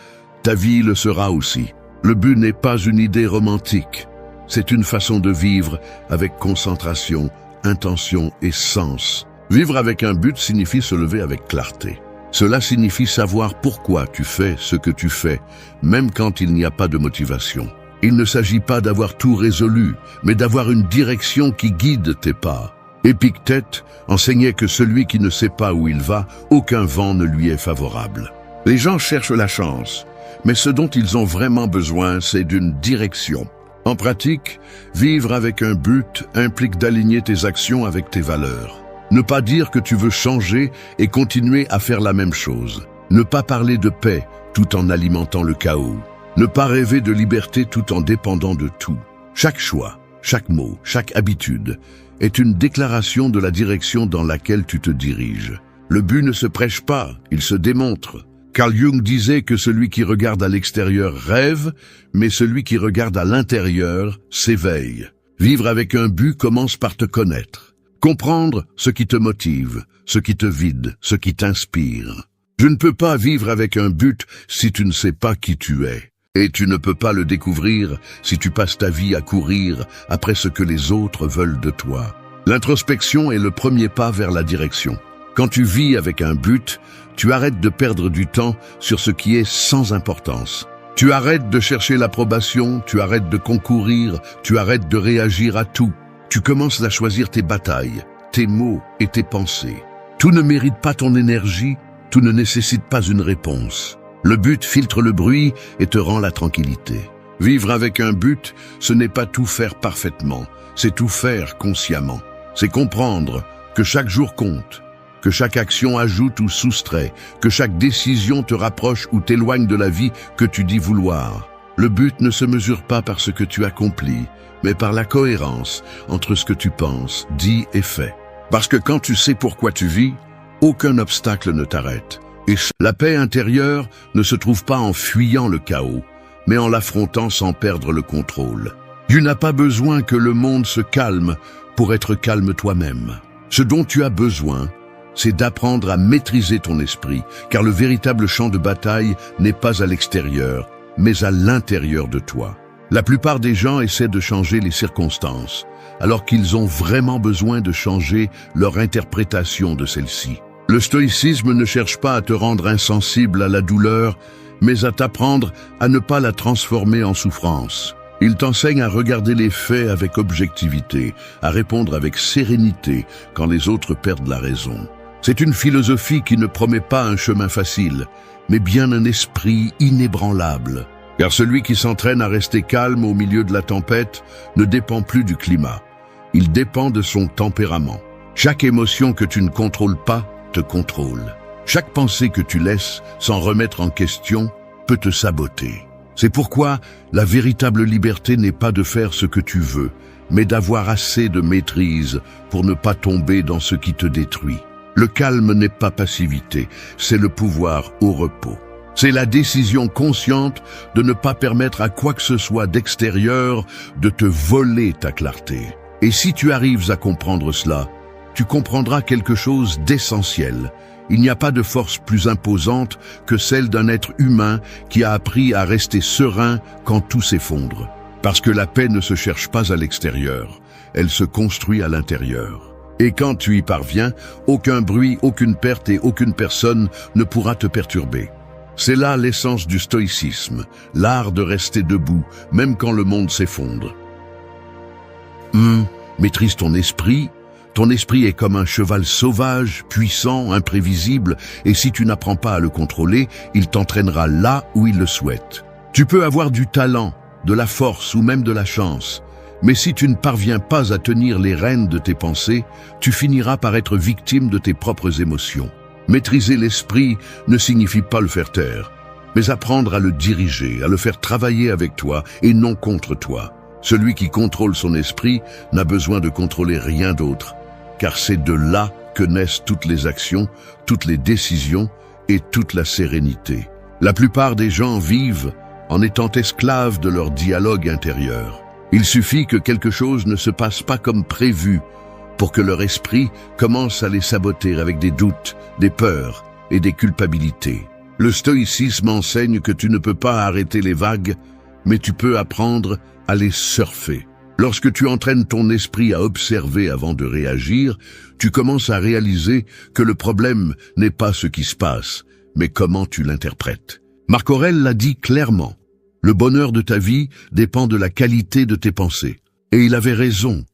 ta vie le sera aussi. Le but n'est pas une idée romantique. C'est une façon de vivre avec concentration, intention et sens. Vivre avec un but signifie se lever avec clarté. Cela signifie savoir pourquoi tu fais ce que tu fais, même quand il n'y a pas de motivation. Il ne s'agit pas d'avoir tout résolu, mais d'avoir une direction qui guide tes pas. Épictète enseignait que celui qui ne sait pas où il va, aucun vent ne lui est favorable. Les gens cherchent la chance, mais ce dont ils ont vraiment besoin, c'est d'une direction. En pratique, vivre avec un but implique d'aligner tes actions avec tes valeurs. Ne pas dire que tu veux changer et continuer à faire la même chose. Ne pas parler de paix tout en alimentant le chaos. Ne pas rêver de liberté tout en dépendant de tout. Chaque choix, chaque mot, chaque habitude est une déclaration de la direction dans laquelle tu te diriges. Le but ne se prêche pas, il se démontre. Carl Jung disait que celui qui regarde à l'extérieur rêve, mais celui qui regarde à l'intérieur s'éveille. Vivre avec un but commence par te connaître. Comprendre ce qui te motive, ce qui te vide, ce qui t'inspire. Je ne peux pas vivre avec un but si tu ne sais pas qui tu es. Et tu ne peux pas le découvrir si tu passes ta vie à courir après ce que les autres veulent de toi. L'introspection est le premier pas vers la direction. Quand tu vis avec un but, tu arrêtes de perdre du temps sur ce qui est sans importance. Tu arrêtes de chercher l'approbation, tu arrêtes de concourir, tu arrêtes de réagir à tout. Tu commences à choisir tes batailles, tes mots et tes pensées. Tout ne mérite pas ton énergie, tout ne nécessite pas une réponse. Le but filtre le bruit et te rend la tranquillité. Vivre avec un but, ce n'est pas tout faire parfaitement, c'est tout faire consciemment. C'est comprendre que chaque jour compte, que chaque action ajoute ou soustrait, que chaque décision te rapproche ou t'éloigne de la vie que tu dis vouloir. Le but ne se mesure pas par ce que tu accomplis, mais par la cohérence entre ce que tu penses, dis et fais. Parce que quand tu sais pourquoi tu vis, aucun obstacle ne t'arrête. Et la paix intérieure ne se trouve pas en fuyant le chaos, mais en l'affrontant sans perdre le contrôle. Tu n'as pas besoin que le monde se calme pour être calme toi-même. Ce dont tu as besoin, c'est d'apprendre à maîtriser ton esprit, car le véritable champ de bataille n'est pas à l'extérieur, mais à l'intérieur de toi. La plupart des gens essaient de changer les circonstances, alors qu'ils ont vraiment besoin de changer leur interprétation de celles-ci. Le stoïcisme ne cherche pas à te rendre insensible à la douleur, mais à t'apprendre à ne pas la transformer en souffrance. Il t'enseigne à regarder les faits avec objectivité, à répondre avec sérénité quand les autres perdent la raison. C'est une philosophie qui ne promet pas un chemin facile, mais bien un esprit inébranlable. Car celui qui s'entraîne à rester calme au milieu de la tempête ne dépend plus du climat. Il dépend de son tempérament. Chaque émotion que tu ne contrôles pas te contrôle. Chaque pensée que tu laisses sans remettre en question peut te saboter. C'est pourquoi la véritable liberté n'est pas de faire ce que tu veux, mais d'avoir assez de maîtrise pour ne pas tomber dans ce qui te détruit. Le calme n'est pas passivité, c'est le pouvoir au repos. C'est la décision consciente de ne pas permettre à quoi que ce soit d'extérieur de te voler ta clarté. Et si tu arrives à comprendre cela, tu comprendras quelque chose d'essentiel. Il n'y a pas de force plus imposante que celle d'un être humain qui a appris à rester serein quand tout s'effondre. Parce que la paix ne se cherche pas à l'extérieur, elle se construit à l'intérieur. Et quand tu y parviens, aucun bruit, aucune perte et aucune personne ne pourra te perturber. C'est là l'essence du stoïcisme, l'art de rester debout, même quand le monde s'effondre. Maîtrise ton esprit. Ton esprit est comme un cheval sauvage, puissant, imprévisible, et si tu n'apprends pas à le contrôler, il t'entraînera là où il le souhaite. Tu peux avoir du talent, de la force ou même de la chance, mais si tu ne parviens pas à tenir les rênes de tes pensées, tu finiras par être victime de tes propres émotions. Maîtriser l'esprit ne signifie pas le faire taire, mais apprendre à le diriger, à le faire travailler avec toi et non contre toi. Celui qui contrôle son esprit n'a besoin de contrôler rien d'autre, car c'est de là que naissent toutes les actions, toutes les décisions et toute la sérénité. La plupart des gens vivent en étant esclaves de leur dialogue intérieur. Il suffit que quelque chose ne se passe pas comme prévu pour que leur esprit commence à les saboter avec des doutes, des peurs et des culpabilités. Le stoïcisme enseigne que tu ne peux pas arrêter les vagues, mais tu peux apprendre à les surfer. Lorsque tu entraînes ton esprit à observer avant de réagir, tu commences à réaliser que le problème n'est pas ce qui se passe, mais comment tu l'interprètes. Marc Aurèle l'a dit clairement. Le bonheur de ta vie dépend de la qualité de tes pensées. Et il avait raison,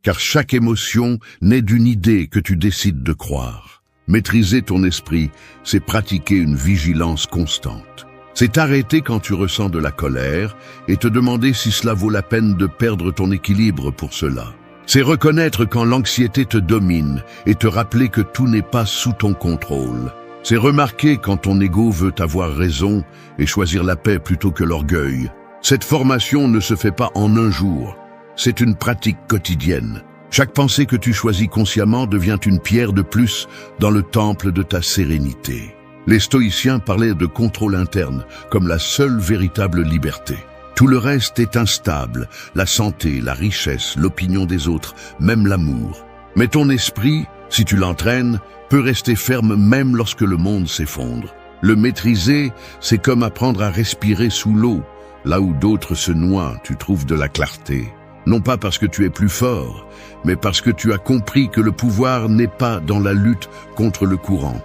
car chaque émotion naît d'une idée que tu décides de croire. Maîtriser ton esprit, c'est pratiquer une vigilance constante. C'est t'arrêter quand tu ressens de la colère et te demander si cela vaut la peine de perdre ton équilibre pour cela. C'est reconnaître quand l'anxiété te domine et te rappeler que tout n'est pas sous ton contrôle. C'est remarquer quand ton ego veut avoir raison et choisir la paix plutôt que l'orgueil. Cette formation ne se fait pas en un jour. C'est une pratique quotidienne. Chaque pensée que tu choisis consciemment devient une pierre de plus dans le temple de ta sérénité. Les stoïciens parlaient de contrôle interne comme la seule véritable liberté. Tout le reste est instable, la santé, la richesse, l'opinion des autres, même l'amour. Mais ton esprit, si tu l'entraînes, peut rester ferme même lorsque le monde s'effondre. Le maîtriser, c'est comme apprendre à respirer sous l'eau. Là où d'autres se noient, tu trouves de la clarté. Non pas parce que tu es plus fort, mais parce que tu as compris que le pouvoir n'est pas dans la lutte contre le courant,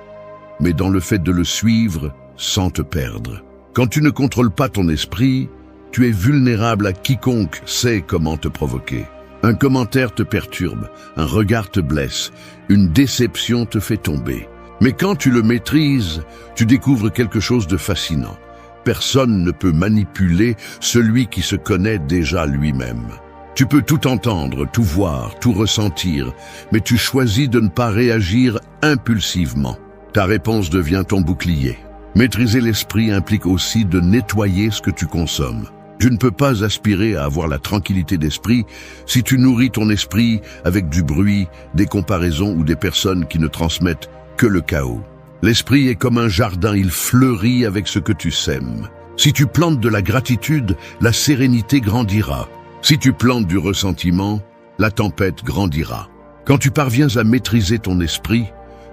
mais dans le fait de le suivre sans te perdre. Quand tu ne contrôles pas ton esprit, tu es vulnérable à quiconque sait comment te provoquer. Un commentaire te perturbe, un regard te blesse, une déception te fait tomber. Mais quand tu le maîtrises, tu découvres quelque chose de fascinant. Personne ne peut manipuler celui qui se connaît déjà lui-même. Tu peux tout entendre, tout voir, tout ressentir, mais tu choisis de ne pas réagir impulsivement. Ta réponse devient ton bouclier. Maîtriser l'esprit implique aussi de nettoyer ce que tu consommes. Tu ne peux pas aspirer à avoir la tranquillité d'esprit si tu nourris ton esprit avec du bruit, des comparaisons ou des personnes qui ne transmettent que le chaos. L'esprit est comme un jardin, il fleurit avec ce que tu sèmes. Si tu plantes de la gratitude, la sérénité grandira. Si tu plantes du ressentiment, la tempête grandira. Quand tu parviens à maîtriser ton esprit,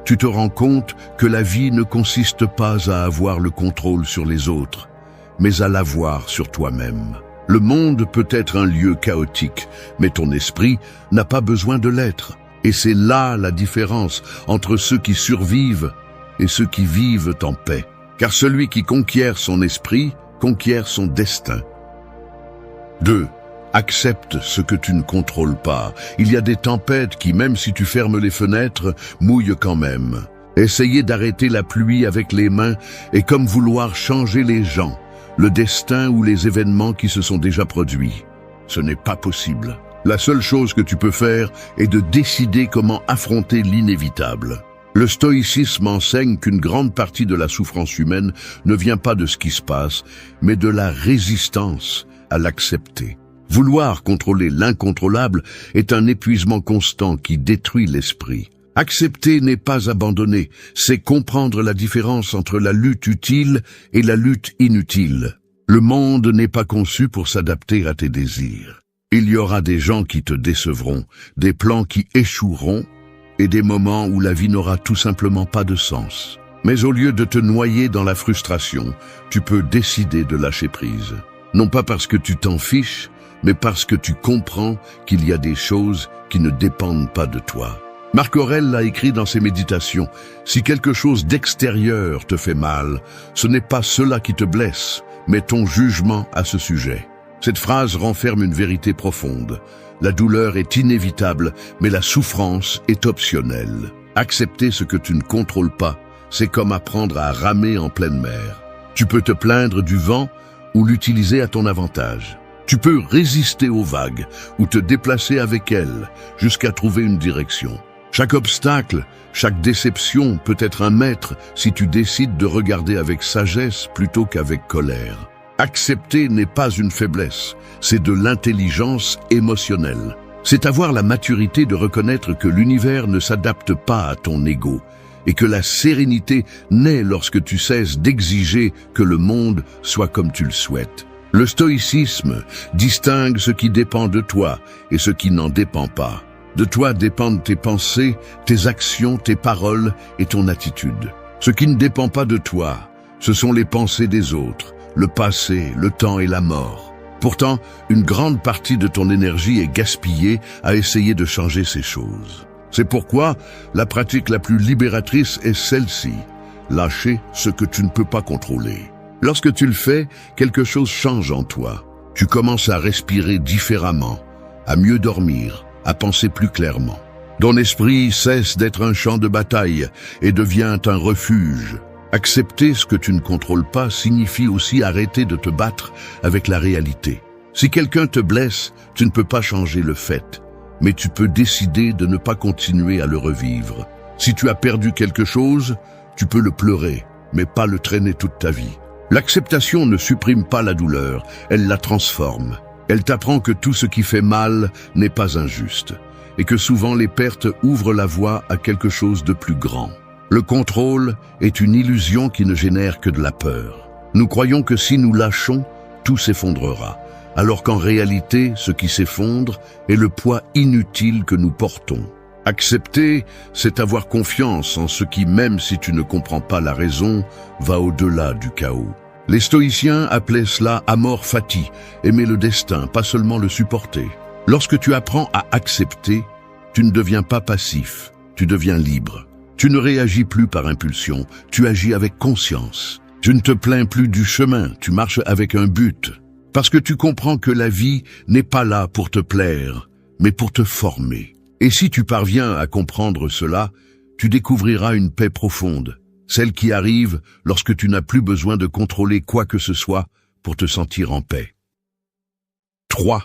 tu te rends compte que la vie ne consiste pas à avoir le contrôle sur les autres, mais à l'avoir sur toi-même. Le monde peut être un lieu chaotique, mais ton esprit n'a pas besoin de l'être. Et c'est là la différence entre ceux qui survivent et ceux qui vivent en paix. car celui qui conquiert son esprit conquiert son destin. 2. Accepte ce que tu ne contrôles pas. Il y a des tempêtes qui, même si tu fermes les fenêtres, mouillent quand même. Essayer d'arrêter la pluie avec les mains est comme vouloir changer les gens, le destin ou les événements qui se sont déjà produits. Ce n'est pas possible. La seule chose que tu peux faire est de décider comment affronter l'inévitable. Le stoïcisme enseigne qu'une grande partie de la souffrance humaine ne vient pas de ce qui se passe, mais de la résistance à l'accepter. Vouloir contrôler l'incontrôlable est un épuisement constant qui détruit l'esprit. Accepter n'est pas abandonner, c'est comprendre la différence entre la lutte utile et la lutte inutile. Le monde n'est pas conçu pour s'adapter à tes désirs. Il y aura des gens qui te décevront, des plans qui échoueront et des moments où la vie n'aura tout simplement pas de sens. Mais au lieu de te noyer dans la frustration, tu peux décider de lâcher prise. Non pas parce que tu t'en fiches, mais parce que tu comprends qu'il y a des choses qui ne dépendent pas de toi. Marc Aurèle l'a écrit dans ses méditations, « Si quelque chose d'extérieur te fait mal, ce n'est pas cela qui te blesse, mais ton jugement à ce sujet. » Cette phrase renferme une vérité profonde. La douleur est inévitable, mais la souffrance est optionnelle. Accepter ce que tu ne contrôles pas, c'est comme apprendre à ramer en pleine mer. Tu peux te plaindre du vent ou l'utiliser à ton avantage. Tu peux résister aux vagues ou te déplacer avec elles jusqu'à trouver une direction. Chaque obstacle, chaque déception peut être un maître si tu décides de regarder avec sagesse plutôt qu'avec colère. Accepter n'est pas une faiblesse, c'est de l'intelligence émotionnelle. C'est avoir la maturité de reconnaître que l'univers ne s'adapte pas à ton ego et que la sérénité naît lorsque tu cesses d'exiger que le monde soit comme tu le souhaites. Le stoïcisme distingue ce qui dépend de toi et ce qui n'en dépend pas. De toi dépendent tes pensées, tes actions, tes paroles et ton attitude. Ce qui ne dépend pas de toi, ce sont les pensées des autres, le passé, le temps et la mort. Pourtant, une grande partie de ton énergie est gaspillée à essayer de changer ces choses. C'est pourquoi la pratique la plus libératrice est celle-ci, lâcher ce que tu ne peux pas contrôler. Lorsque tu le fais, quelque chose change en toi. Tu commences à respirer différemment, à mieux dormir, à penser plus clairement. Ton esprit cesse d'être un champ de bataille et devient un refuge. Accepter ce que tu ne contrôles pas signifie aussi arrêter de te battre avec la réalité. Si quelqu'un te blesse, tu ne peux pas changer le fait, mais tu peux décider de ne pas continuer à le revivre. Si tu as perdu quelque chose, tu peux le pleurer, mais pas le traîner toute ta vie. L'acceptation ne supprime pas la douleur, elle la transforme. Elle t'apprend que tout ce qui fait mal n'est pas injuste, et que souvent les pertes ouvrent la voie à quelque chose de plus grand. Le contrôle est une illusion qui ne génère que de la peur. Nous croyons que si nous lâchons, tout s'effondrera, alors qu'en réalité, ce qui s'effondre est le poids inutile que nous portons. Accepter, c'est avoir confiance en ce qui, même si tu ne comprends pas la raison, va au-delà du chaos. Les stoïciens appelaient cela amor fati, aimer le destin, pas seulement le supporter. Lorsque tu apprends à accepter, tu ne deviens pas passif, tu deviens libre. Tu ne réagis plus par impulsion, tu agis avec conscience. Tu ne te plains plus du chemin, tu marches avec un but. Parce que tu comprends que la vie n'est pas là pour te plaire, mais pour te former. Et si tu parviens à comprendre cela, tu découvriras une paix profonde, celle qui arrive lorsque tu n'as plus besoin de contrôler quoi que ce soit pour te sentir en paix. 3.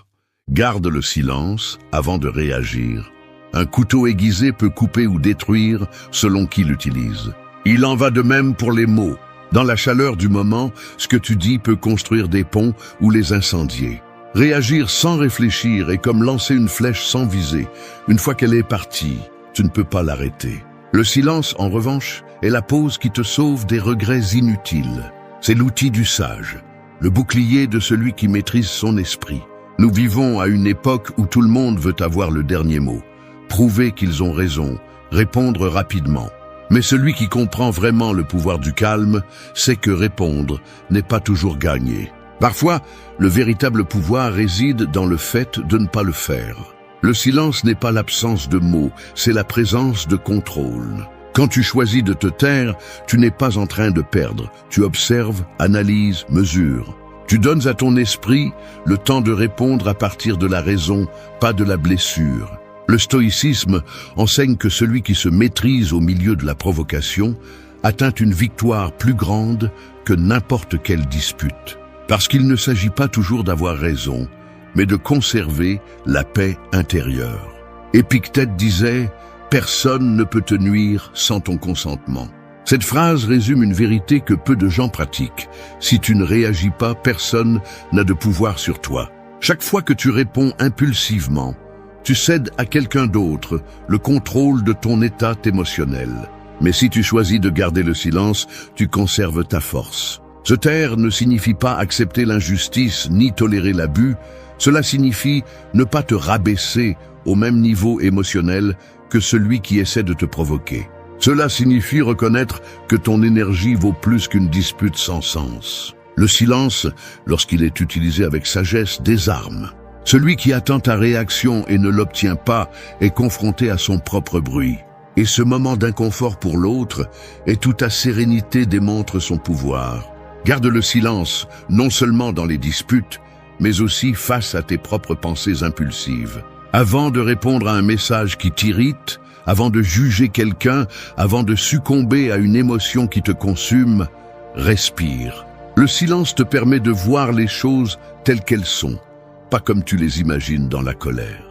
Garde le silence avant de réagir. Un couteau aiguisé peut couper ou détruire selon qui l'utilise. Il en va de même pour les mots. Dans la chaleur du moment, ce que tu dis peut construire des ponts ou les incendier. Réagir sans réfléchir est comme lancer une flèche sans viser. Une fois qu'elle est partie, tu ne peux pas l'arrêter. Le silence, en revanche, est la pause qui te sauve des regrets inutiles. C'est l'outil du sage, le bouclier de celui qui maîtrise son esprit. Nous vivons à une époque où tout le monde veut avoir le dernier mot, prouver qu'ils ont raison, répondre rapidement. Mais celui qui comprend vraiment le pouvoir du calme sait que répondre n'est pas toujours gagné. Parfois, le véritable pouvoir réside dans le fait de ne pas le faire. Le silence n'est pas l'absence de mots, c'est la présence de contrôle. Quand tu choisis de te taire, tu n'es pas en train de perdre. Tu observes, analyses, mesures. Tu donnes à ton esprit le temps de répondre à partir de la raison, pas de la blessure. Le stoïcisme enseigne que celui qui se maîtrise au milieu de la provocation atteint une victoire plus grande que n'importe quelle dispute. Parce qu'il ne s'agit pas toujours d'avoir raison, mais de conserver la paix intérieure. Épictète disait « Personne ne peut te nuire sans ton consentement ». Cette phrase résume une vérité que peu de gens pratiquent. Si tu ne réagis pas, personne n'a de pouvoir sur toi. Chaque fois que tu réponds impulsivement, tu cèdes à quelqu'un d'autre le contrôle de ton état émotionnel. Mais si tu choisis de garder le silence, tu conserves ta force. Se taire ne signifie pas accepter l'injustice ni tolérer l'abus. Cela signifie ne pas te rabaisser au même niveau émotionnel que celui qui essaie de te provoquer. Cela signifie reconnaître que ton énergie vaut plus qu'une dispute sans sens. Le silence, lorsqu'il est utilisé avec sagesse, désarme. Celui qui attend ta réaction et ne l'obtient pas est confronté à son propre bruit. Et ce moment d'inconfort pour l'autre et toute ta sérénité démontre son pouvoir. Garde le silence, non seulement dans les disputes, mais aussi face à tes propres pensées impulsives. Avant de répondre à un message qui t'irrite, avant de juger quelqu'un, avant de succomber à une émotion qui te consume, respire. Le silence te permet de voir les choses telles qu'elles sont, pas comme tu les imagines dans la colère.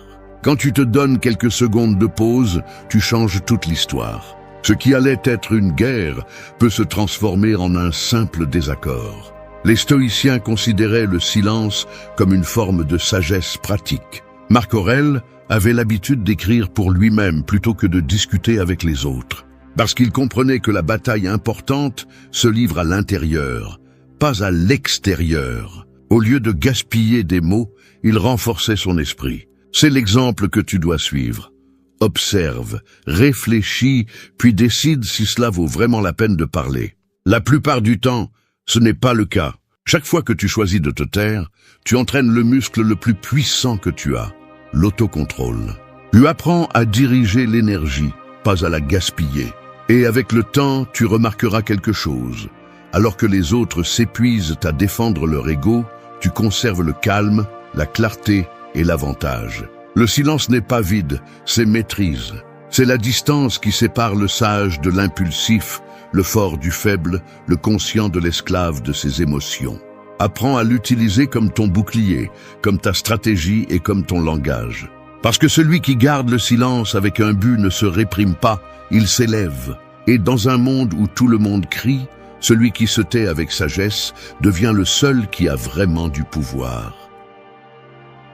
Quand tu te donnes quelques secondes de pause, tu changes toute l'histoire. Ce qui allait être une guerre peut se transformer en un simple désaccord. Les stoïciens considéraient le silence comme une forme de sagesse pratique. Marc Aurèle avait l'habitude d'écrire pour lui-même plutôt que de discuter avec les autres. Parce qu'il comprenait que la bataille importante se livre à l'intérieur, pas à l'extérieur. Au lieu de gaspiller des mots, il renforçait son esprit. C'est l'exemple que tu dois suivre. Observe, réfléchis, puis décide si cela vaut vraiment la peine de parler. La plupart du temps, ce n'est pas le cas. Chaque fois que tu choisis de te taire, tu entraînes le muscle le plus puissant que tu as, l'autocontrôle. Tu apprends à diriger l'énergie, pas à la gaspiller. Et avec le temps, tu remarqueras quelque chose. Alors que les autres s'épuisent à défendre leur ego, tu conserves le calme, la clarté et l'avantage. Le silence n'est pas vide, c'est maîtrise. C'est la distance qui sépare le sage de l'impulsif, le fort du faible, le conscient de l'esclave de ses émotions. Apprends à l'utiliser comme ton bouclier, comme ta stratégie et comme ton langage. Parce que celui qui garde le silence avec un but ne se réprime pas, il s'élève. Et dans un monde où tout le monde crie, celui qui se tait avec sagesse devient le seul qui a vraiment du pouvoir.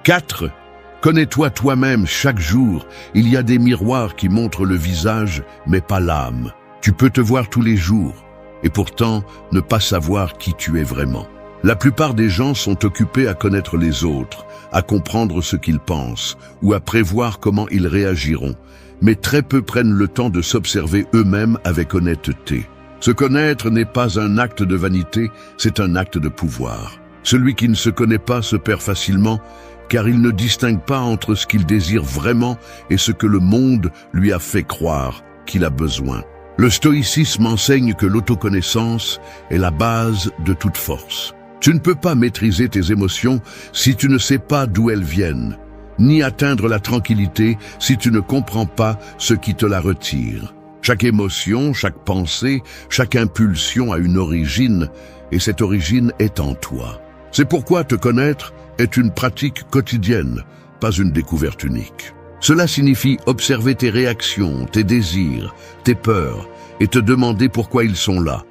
4. Connais-toi toi-même chaque jour. Il y a des miroirs qui montrent le visage, mais pas l'âme. Tu peux te voir tous les jours, et pourtant ne pas savoir qui tu es vraiment. La plupart des gens sont occupés à connaître les autres, à comprendre ce qu'ils pensent, ou à prévoir comment ils réagiront, mais très peu prennent le temps de s'observer eux-mêmes avec honnêteté. Se connaître n'est pas un acte de vanité, c'est un acte de pouvoir. Celui qui ne se connaît pas se perd facilement, car il ne distingue pas entre ce qu'il désire vraiment et ce que le monde lui a fait croire qu'il a besoin. Le stoïcisme enseigne que l'autoconnaissance est la base de toute force. Tu ne peux pas maîtriser tes émotions si tu ne sais pas d'où elles viennent, ni atteindre la tranquillité si tu ne comprends pas ce qui te la retire. Chaque émotion, chaque pensée, chaque impulsion a une origine, et cette origine est en toi. C'est pourquoi te connaître est une pratique quotidienne, pas une découverte unique. Cela signifie observer tes réactions, tes désirs, tes peurs, et te demander pourquoi ils sont là.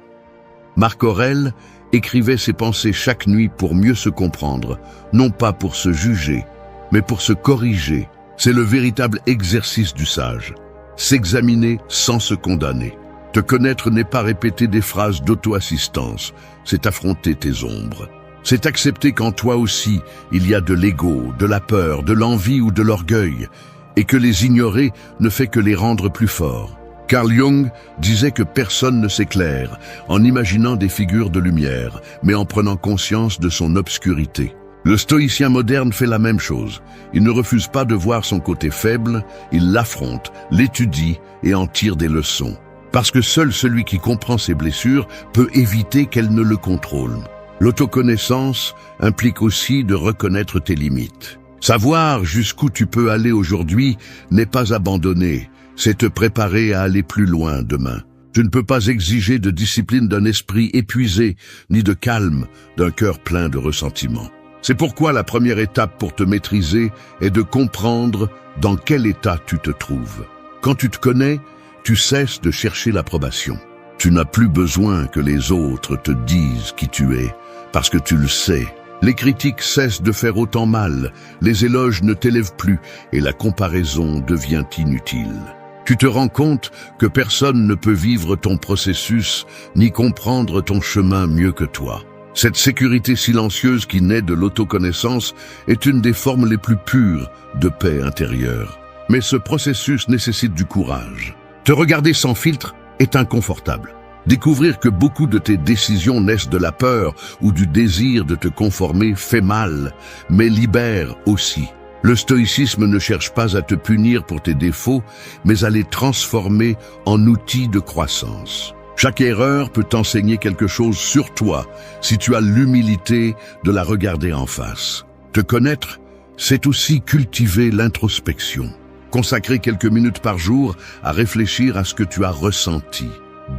Marc Aurèle écrivait ses pensées chaque nuit pour mieux se comprendre, non pas pour se juger, mais pour se corriger. C'est le véritable exercice du sage. S'examiner sans se condamner. Te connaître n'est pas répéter des phrases d'auto-assistance, c'est affronter tes ombres. C'est accepter qu'en toi aussi, il y a de l'ego, de la peur, de l'envie ou de l'orgueil, et que les ignorer ne fait que les rendre plus forts. Carl Jung disait que personne ne s'éclaire en imaginant des figures de lumière, mais en prenant conscience de son obscurité. Le stoïcien moderne fait la même chose. Il ne refuse pas de voir son côté faible, il l'affronte, l'étudie et en tire des leçons. Parce que seul celui qui comprend ses blessures peut éviter qu'elles ne le contrôlent. L'autoconnaissance implique aussi de reconnaître tes limites. Savoir jusqu'où tu peux aller aujourd'hui n'est pas abandonner, c'est te préparer à aller plus loin demain. Tu ne peux pas exiger de discipline d'un esprit épuisé, ni de calme d'un cœur plein de ressentiment. C'est pourquoi la première étape pour te maîtriser est de comprendre dans quel état tu te trouves. Quand tu te connais, tu cesses de chercher l'approbation. Tu n'as plus besoin que les autres te disent qui tu es, parce que tu le sais. Les critiques cessent de faire autant mal, les éloges ne t'élèvent plus et la comparaison devient inutile. Tu te rends compte que personne ne peut vivre ton processus ni comprendre ton chemin mieux que toi. Cette sécurité silencieuse qui naît de l'autoconnaissance est une des formes les plus pures de paix intérieure. Mais ce processus nécessite du courage. Te regarder sans filtre est inconfortable. Découvrir que beaucoup de tes décisions naissent de la peur ou du désir de te conformer fait mal, mais libère aussi. Le stoïcisme ne cherche pas à te punir pour tes défauts, mais à les transformer en outils de croissance. Chaque erreur peut t'enseigner quelque chose sur toi si tu as l'humilité de la regarder en face. Te connaître, c'est aussi cultiver l'introspection. Consacrer quelques minutes par jour à réfléchir à ce que tu as ressenti,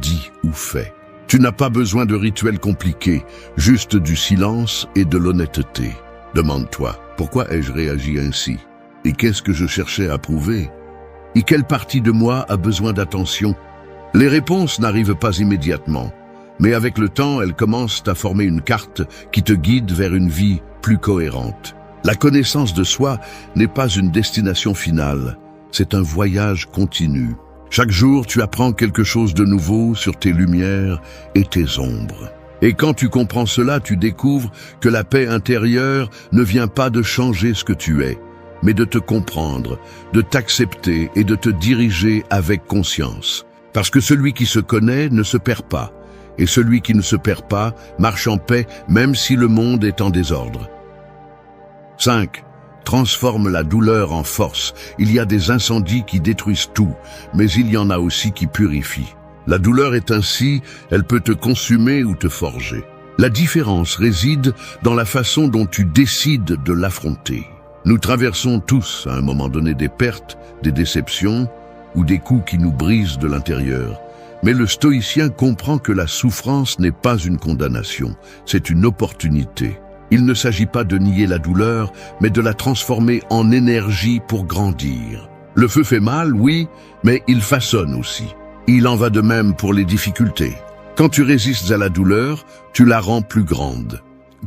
dit ou fait. Tu n'as pas besoin de rituels compliqués, juste du silence et de l'honnêteté. Demande-toi, pourquoi ai-je réagi ainsi? Et qu'est-ce que je cherchais à prouver? Et quelle partie de moi a besoin d'attention? Les réponses n'arrivent pas immédiatement, mais avec le temps, elles commencent à former une carte qui te guide vers une vie plus cohérente. La connaissance de soi n'est pas une destination finale, c'est un voyage continu. Chaque jour, tu apprends quelque chose de nouveau sur tes lumières et tes ombres. Et quand tu comprends cela, tu découvres que la paix intérieure ne vient pas de changer ce que tu es, mais de te comprendre, de t'accepter et de te diriger avec conscience. Parce que celui qui se connaît ne se perd pas, et celui qui ne se perd pas marche en paix même si le monde est en désordre. 5. Transforme la douleur en force. Il y a des incendies qui détruisent tout, mais il y en a aussi qui purifient. La douleur est ainsi, elle peut te consumer ou te forger. La différence réside dans la façon dont tu décides de l'affronter. Nous traversons tous, à un moment donné, des pertes, des déceptions ou des coups qui nous brisent de l'intérieur. Mais le stoïcien comprend que la souffrance n'est pas une condamnation, c'est une opportunité. Il ne s'agit pas de nier la douleur, mais de la transformer en énergie pour grandir. Le feu fait mal, oui, mais il façonne aussi. Il en va de même pour les difficultés. Quand tu résistes à la douleur, tu la rends plus grande.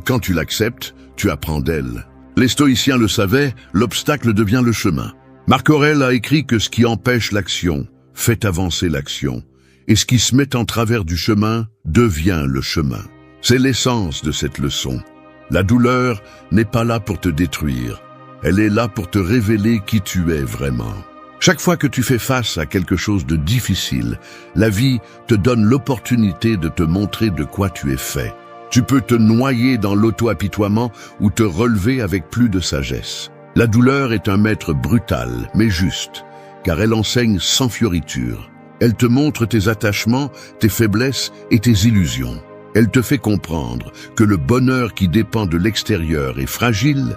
Quand tu l'acceptes, tu apprends d'elle. Les stoïciens le savaient, l'obstacle devient le chemin. Marc Aurèle a écrit que ce qui empêche l'action fait avancer l'action, et ce qui se met en travers du chemin devient le chemin. C'est l'essence de cette leçon. La douleur n'est pas là pour te détruire, elle est là pour te révéler qui tu es vraiment. Chaque fois que tu fais face à quelque chose de difficile, la vie te donne l'opportunité de te montrer de quoi tu es fait. Tu peux te noyer dans l'auto-apitoiement ou te relever avec plus de sagesse. La douleur est un maître brutal, mais juste, car elle enseigne sans fioriture. Elle te montre tes attachements, tes faiblesses et tes illusions. Elle te fait comprendre que le bonheur qui dépend de l'extérieur est fragile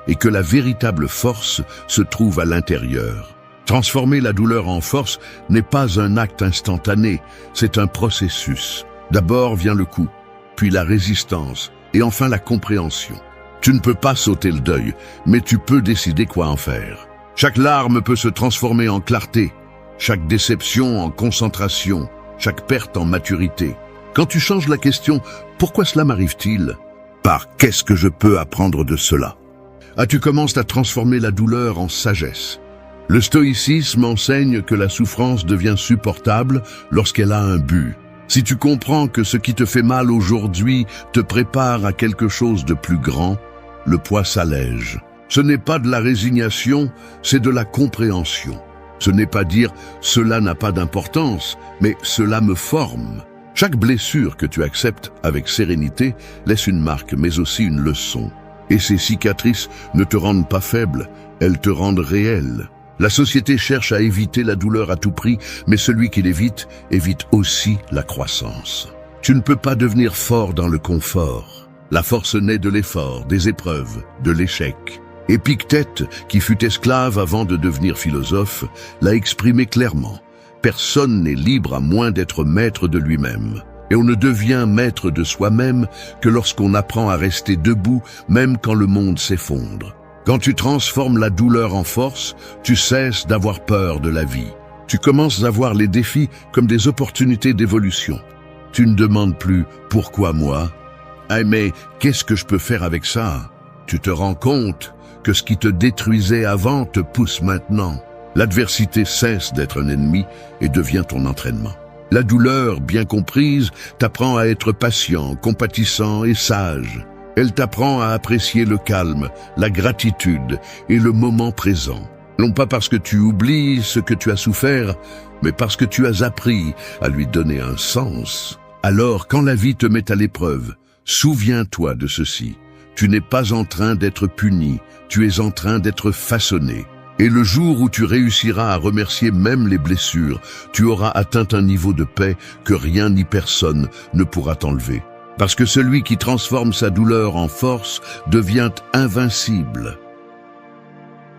et que la véritable force se trouve à l'intérieur. Transformer la douleur en force n'est pas un acte instantané, c'est un processus. D'abord vient le coup, puis la résistance et enfin la compréhension. Tu ne peux pas sauter le deuil, mais tu peux décider quoi en faire. Chaque larme peut se transformer en clarté, chaque déception en concentration, chaque perte en maturité. Quand tu changes la question « Pourquoi cela m'arrive-t-il » par « Qu'est-ce que je peux apprendre de cela ?» tu commences à transformer la douleur en sagesse. Le stoïcisme enseigne que la souffrance devient supportable lorsqu'elle a un but. Si tu comprends que ce qui te fait mal aujourd'hui te prépare à quelque chose de plus grand, le poids s'allège. Ce n'est pas de la résignation, c'est de la compréhension. Ce n'est pas dire « cela n'a pas d'importance », mais « cela me forme ». Chaque blessure que tu acceptes avec sérénité laisse une marque, mais aussi une leçon. Et ces cicatrices ne te rendent pas faible, elles te rendent réel. La société cherche à éviter la douleur à tout prix, mais celui qui l'évite évite aussi la croissance. Tu ne peux pas devenir fort dans le confort. La force naît de l'effort, des épreuves, de l'échec. Épictète, qui fut esclave avant de devenir philosophe, l'a exprimé clairement. Personne n'est libre à moins d'être maître de lui-même. Et on ne devient maître de soi-même que lorsqu'on apprend à rester debout, même quand le monde s'effondre. Quand tu transformes la douleur en force, tu cesses d'avoir peur de la vie. Tu commences à voir les défis comme des opportunités d'évolution. Tu ne demandes plus « pourquoi moi ?» Ah mais qu'est-ce que je peux faire avec ça? Tu te rends compte que ce qui te détruisait avant te pousse maintenant. L'adversité cesse d'être un ennemi et devient ton entraînement. La douleur, bien comprise, t'apprend à être patient, compatissant et sage. Elle t'apprend à apprécier le calme, la gratitude et le moment présent. Non pas parce que tu oublies ce que tu as souffert, mais parce que tu as appris à lui donner un sens. Alors, quand la vie te met à l'épreuve, souviens-toi de ceci. Tu n'es pas en train d'être puni, tu es en train d'être façonné. Et le jour où tu réussiras à remercier même les blessures, tu auras atteint un niveau de paix que rien ni personne ne pourra t'enlever. Parce que celui qui transforme sa douleur en force devient invincible.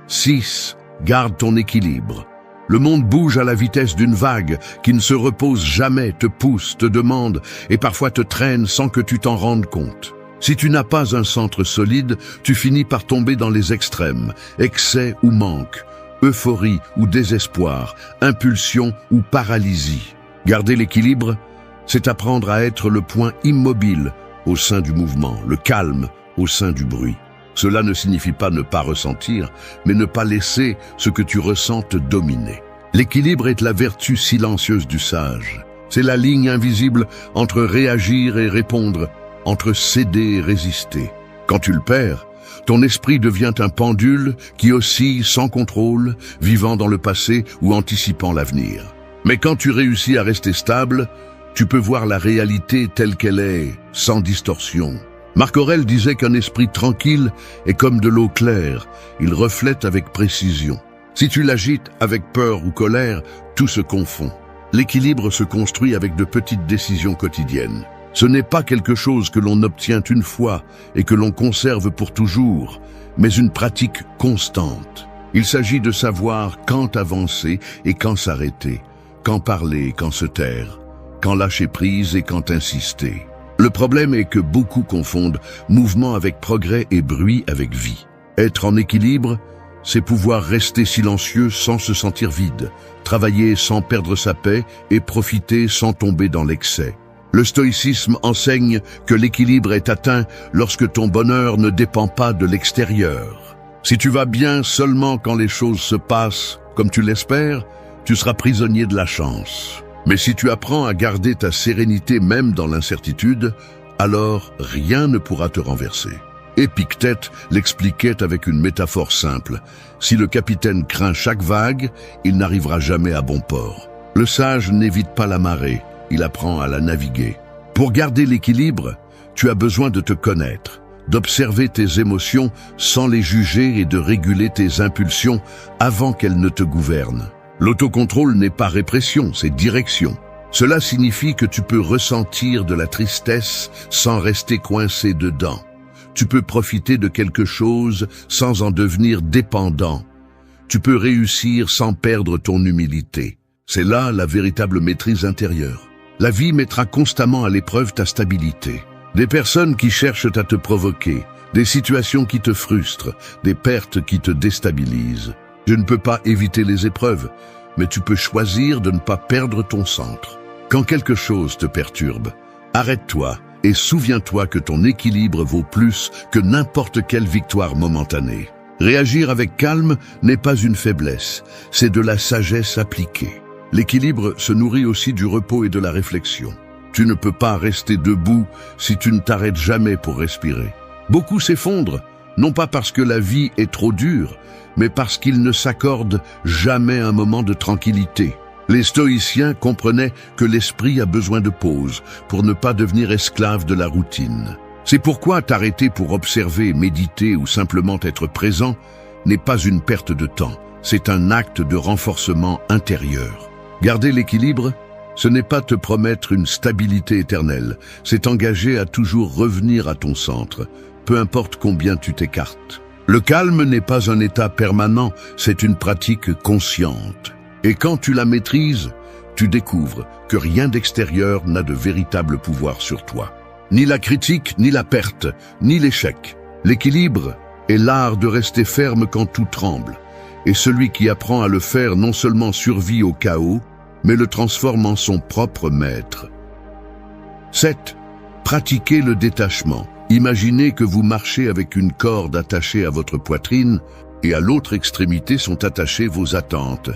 6. Garde ton équilibre. Le monde bouge à la vitesse d'une vague qui ne se repose jamais, te pousse, te demande et parfois te traîne sans que tu t'en rendes compte. Si tu n'as pas un centre solide, tu finis par tomber dans les extrêmes, excès ou manque, euphorie ou désespoir, impulsion ou paralysie. Garder l'équilibre, c'est apprendre à être le point immobile au sein du mouvement, le calme au sein du bruit. Cela ne signifie pas ne pas ressentir, mais ne pas laisser ce que tu ressens te dominer. L'équilibre est la vertu silencieuse du sage. C'est la ligne invisible entre réagir et répondre, entre céder et résister. Quand tu le perds, ton esprit devient un pendule qui oscille sans contrôle, vivant dans le passé ou anticipant l'avenir. Mais quand tu réussis à rester stable, tu peux voir la réalité telle qu'elle est, sans distorsion. Marc Aurèle disait qu'un esprit tranquille est comme de l'eau claire, il reflète avec précision. Si tu l'agites avec peur ou colère, tout se confond. L'équilibre se construit avec de petites décisions quotidiennes. Ce n'est pas quelque chose que l'on obtient une fois et que l'on conserve pour toujours, mais une pratique constante. Il s'agit de savoir quand avancer et quand s'arrêter, quand parler et quand se taire, quand lâcher prise et quand insister. Le problème est que beaucoup confondent mouvement avec progrès et bruit avec vie. Être en équilibre, c'est pouvoir rester silencieux sans se sentir vide, travailler sans perdre sa paix et profiter sans tomber dans l'excès. Le stoïcisme enseigne que l'équilibre est atteint lorsque ton bonheur ne dépend pas de l'extérieur. Si tu vas bien seulement quand les choses se passent comme tu l'espères, tu seras prisonnier de la chance. Mais si tu apprends à garder ta sérénité même dans l'incertitude, alors rien ne pourra te renverser. Épictète l'expliquait avec une métaphore simple. Si le capitaine craint chaque vague, il n'arrivera jamais à bon port. Le sage n'évite pas la marée, il apprend à la naviguer. Pour garder l'équilibre, tu as besoin de te connaître, d'observer tes émotions sans les juger et de réguler tes impulsions avant qu'elles ne te gouvernent. L'autocontrôle n'est pas répression, c'est direction. Cela signifie que tu peux ressentir de la tristesse sans rester coincé dedans. Tu peux profiter de quelque chose sans en devenir dépendant. Tu peux réussir sans perdre ton humilité. C'est là la véritable maîtrise intérieure. La vie mettra constamment à l'épreuve ta stabilité. Des personnes qui cherchent à te provoquer, des situations qui te frustrent, des pertes qui te déstabilisent. Je ne peux pas éviter les épreuves, mais tu peux choisir de ne pas perdre ton centre. Quand quelque chose te perturbe, arrête-toi et souviens-toi que ton équilibre vaut plus que n'importe quelle victoire momentanée. Réagir avec calme n'est pas une faiblesse, c'est de la sagesse appliquée. L'équilibre se nourrit aussi du repos et de la réflexion. Tu ne peux pas rester debout si tu ne t'arrêtes jamais pour respirer. Beaucoup s'effondrent, non pas parce que la vie est trop dure, mais parce qu'ils ne s'accordent jamais un moment de tranquillité. Les stoïciens comprenaient que l'esprit a besoin de pause pour ne pas devenir esclave de la routine. C'est pourquoi t'arrêter pour observer, méditer ou simplement être présent n'est pas une perte de temps, c'est un acte de renforcement intérieur. Garder l'équilibre, ce n'est pas te promettre une stabilité éternelle, c'est t'engager à toujours revenir à ton centre, peu importe combien tu t'écartes. Le calme n'est pas un état permanent, c'est une pratique consciente. Et quand tu la maîtrises, tu découvres que rien d'extérieur n'a de véritable pouvoir sur toi. Ni la critique, ni la perte, ni l'échec. L'équilibre est l'art de rester ferme quand tout tremble. Et celui qui apprend à le faire non seulement survit au chaos, mais le transforme en son propre maître. 7. Pratiquez le détachement. Imaginez que vous marchez avec une corde attachée à votre poitrine et à l'autre extrémité sont attachées vos attentes,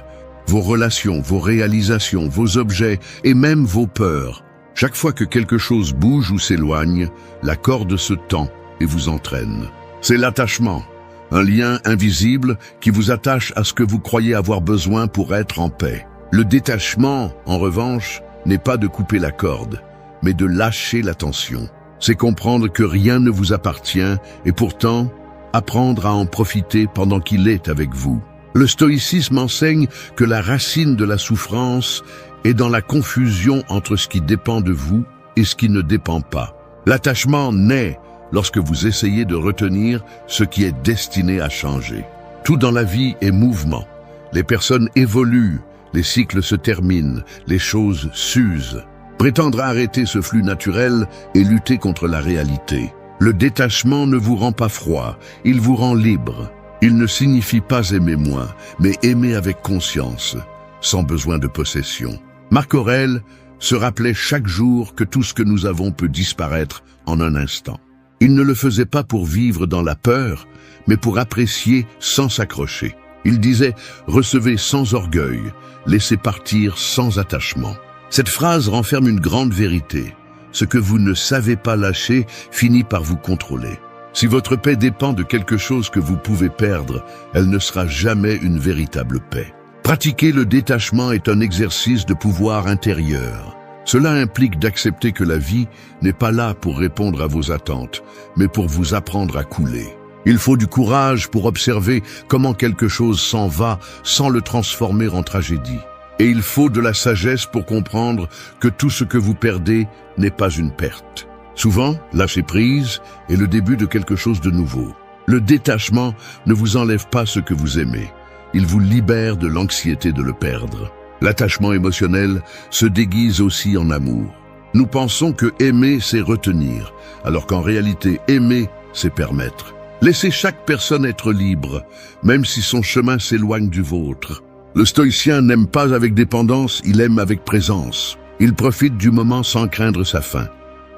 vos relations, vos réalisations, vos objets et même vos peurs. Chaque fois que quelque chose bouge ou s'éloigne, la corde se tend et vous entraîne. C'est l'attachement, un lien invisible qui vous attache à ce que vous croyez avoir besoin pour être en paix. Le détachement, en revanche, n'est pas de couper la corde, mais de lâcher la tension. C'est comprendre que rien ne vous appartient et pourtant apprendre à en profiter pendant qu'il est avec vous. Le stoïcisme enseigne que la racine de la souffrance est dans la confusion entre ce qui dépend de vous et ce qui ne dépend pas. L'attachement naît lorsque vous essayez de retenir ce qui est destiné à changer. Tout dans la vie est mouvement. Les personnes évoluent, les cycles se terminent, les choses s'usent. Prétendre arrêter ce flux naturel et lutter contre la réalité. Le détachement ne vous rend pas froid, il vous rend libre. Il ne signifie pas aimer moins, mais aimer avec conscience, sans besoin de possession. Marc Aurèle se rappelait chaque jour que tout ce que nous avons peut disparaître en un instant. Il ne le faisait pas pour vivre dans la peur, mais pour apprécier sans s'accrocher. Il disait « Recevez sans orgueil, laissez partir sans attachement ». Cette phrase renferme une grande vérité. Ce que vous ne savez pas lâcher finit par vous contrôler. Si votre paix dépend de quelque chose que vous pouvez perdre, elle ne sera jamais une véritable paix. Pratiquer le détachement est un exercice de pouvoir intérieur. Cela implique d'accepter que la vie n'est pas là pour répondre à vos attentes, mais pour vous apprendre à couler. Il faut du courage pour observer comment quelque chose s'en va sans le transformer en tragédie. Et il faut de la sagesse pour comprendre que tout ce que vous perdez n'est pas une perte. Souvent, lâcher prise est le début de quelque chose de nouveau. Le détachement ne vous enlève pas ce que vous aimez. Il vous libère de l'anxiété de le perdre. L'attachement émotionnel se déguise aussi en amour. Nous pensons que aimer, c'est retenir, alors qu'en réalité, aimer, c'est permettre. Laissez chaque personne être libre, même si son chemin s'éloigne du vôtre. Le stoïcien n'aime pas avec dépendance, il aime avec présence. Il profite du moment sans craindre sa fin,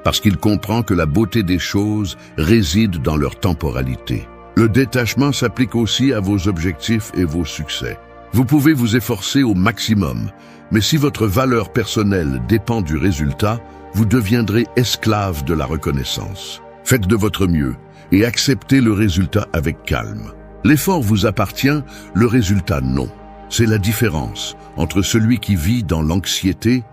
parce qu'il comprend que la beauté des choses réside dans leur temporalité. Le détachement s'applique aussi à vos objectifs et vos succès. Vous pouvez vous efforcer au maximum, mais si votre valeur personnelle dépend du résultat, vous deviendrez esclave de la reconnaissance. Faites de votre mieux et acceptez le résultat avec calme. L'effort vous appartient, le résultat non. C'est la différence entre celui qui vit dans l'anxiété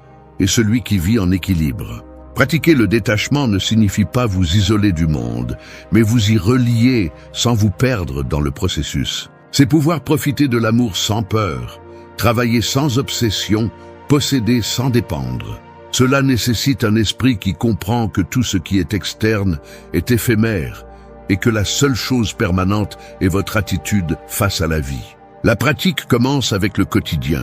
et celui qui vit en équilibre. Pratiquer le détachement ne signifie pas vous isoler du monde, mais vous y relier sans vous perdre dans le processus. C'est pouvoir profiter de l'amour sans peur, travailler sans obsession, posséder sans dépendre. Cela nécessite un esprit qui comprend que tout ce qui est externe est éphémère et que la seule chose permanente est votre attitude face à la vie. La pratique commence avec le quotidien.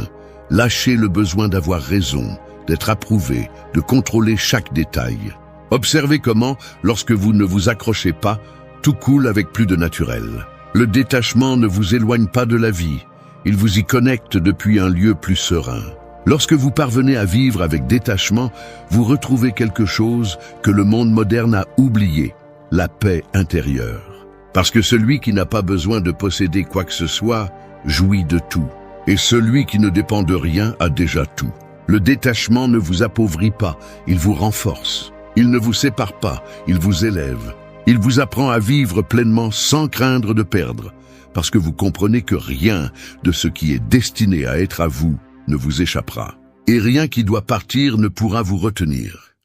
Lâchez le besoin d'avoir raison, d'être approuvé, de contrôler chaque détail. Observez comment, lorsque vous ne vous accrochez pas, tout coule avec plus de naturel. Le détachement ne vous éloigne pas de la vie, il vous y connecte depuis un lieu plus serein. Lorsque vous parvenez à vivre avec détachement, vous retrouvez quelque chose que le monde moderne a oublié, la paix intérieure. Parce que celui qui n'a pas besoin de posséder quoi que ce soit, jouit de tout. Et celui qui ne dépend de rien a déjà tout. Le détachement ne vous appauvrit pas, il vous renforce. Il ne vous sépare pas, il vous élève. Il vous apprend à vivre pleinement sans craindre de perdre, parce que vous comprenez que rien de ce qui est destiné à être à vous ne vous échappera. Et rien qui doit partir ne pourra vous retenir.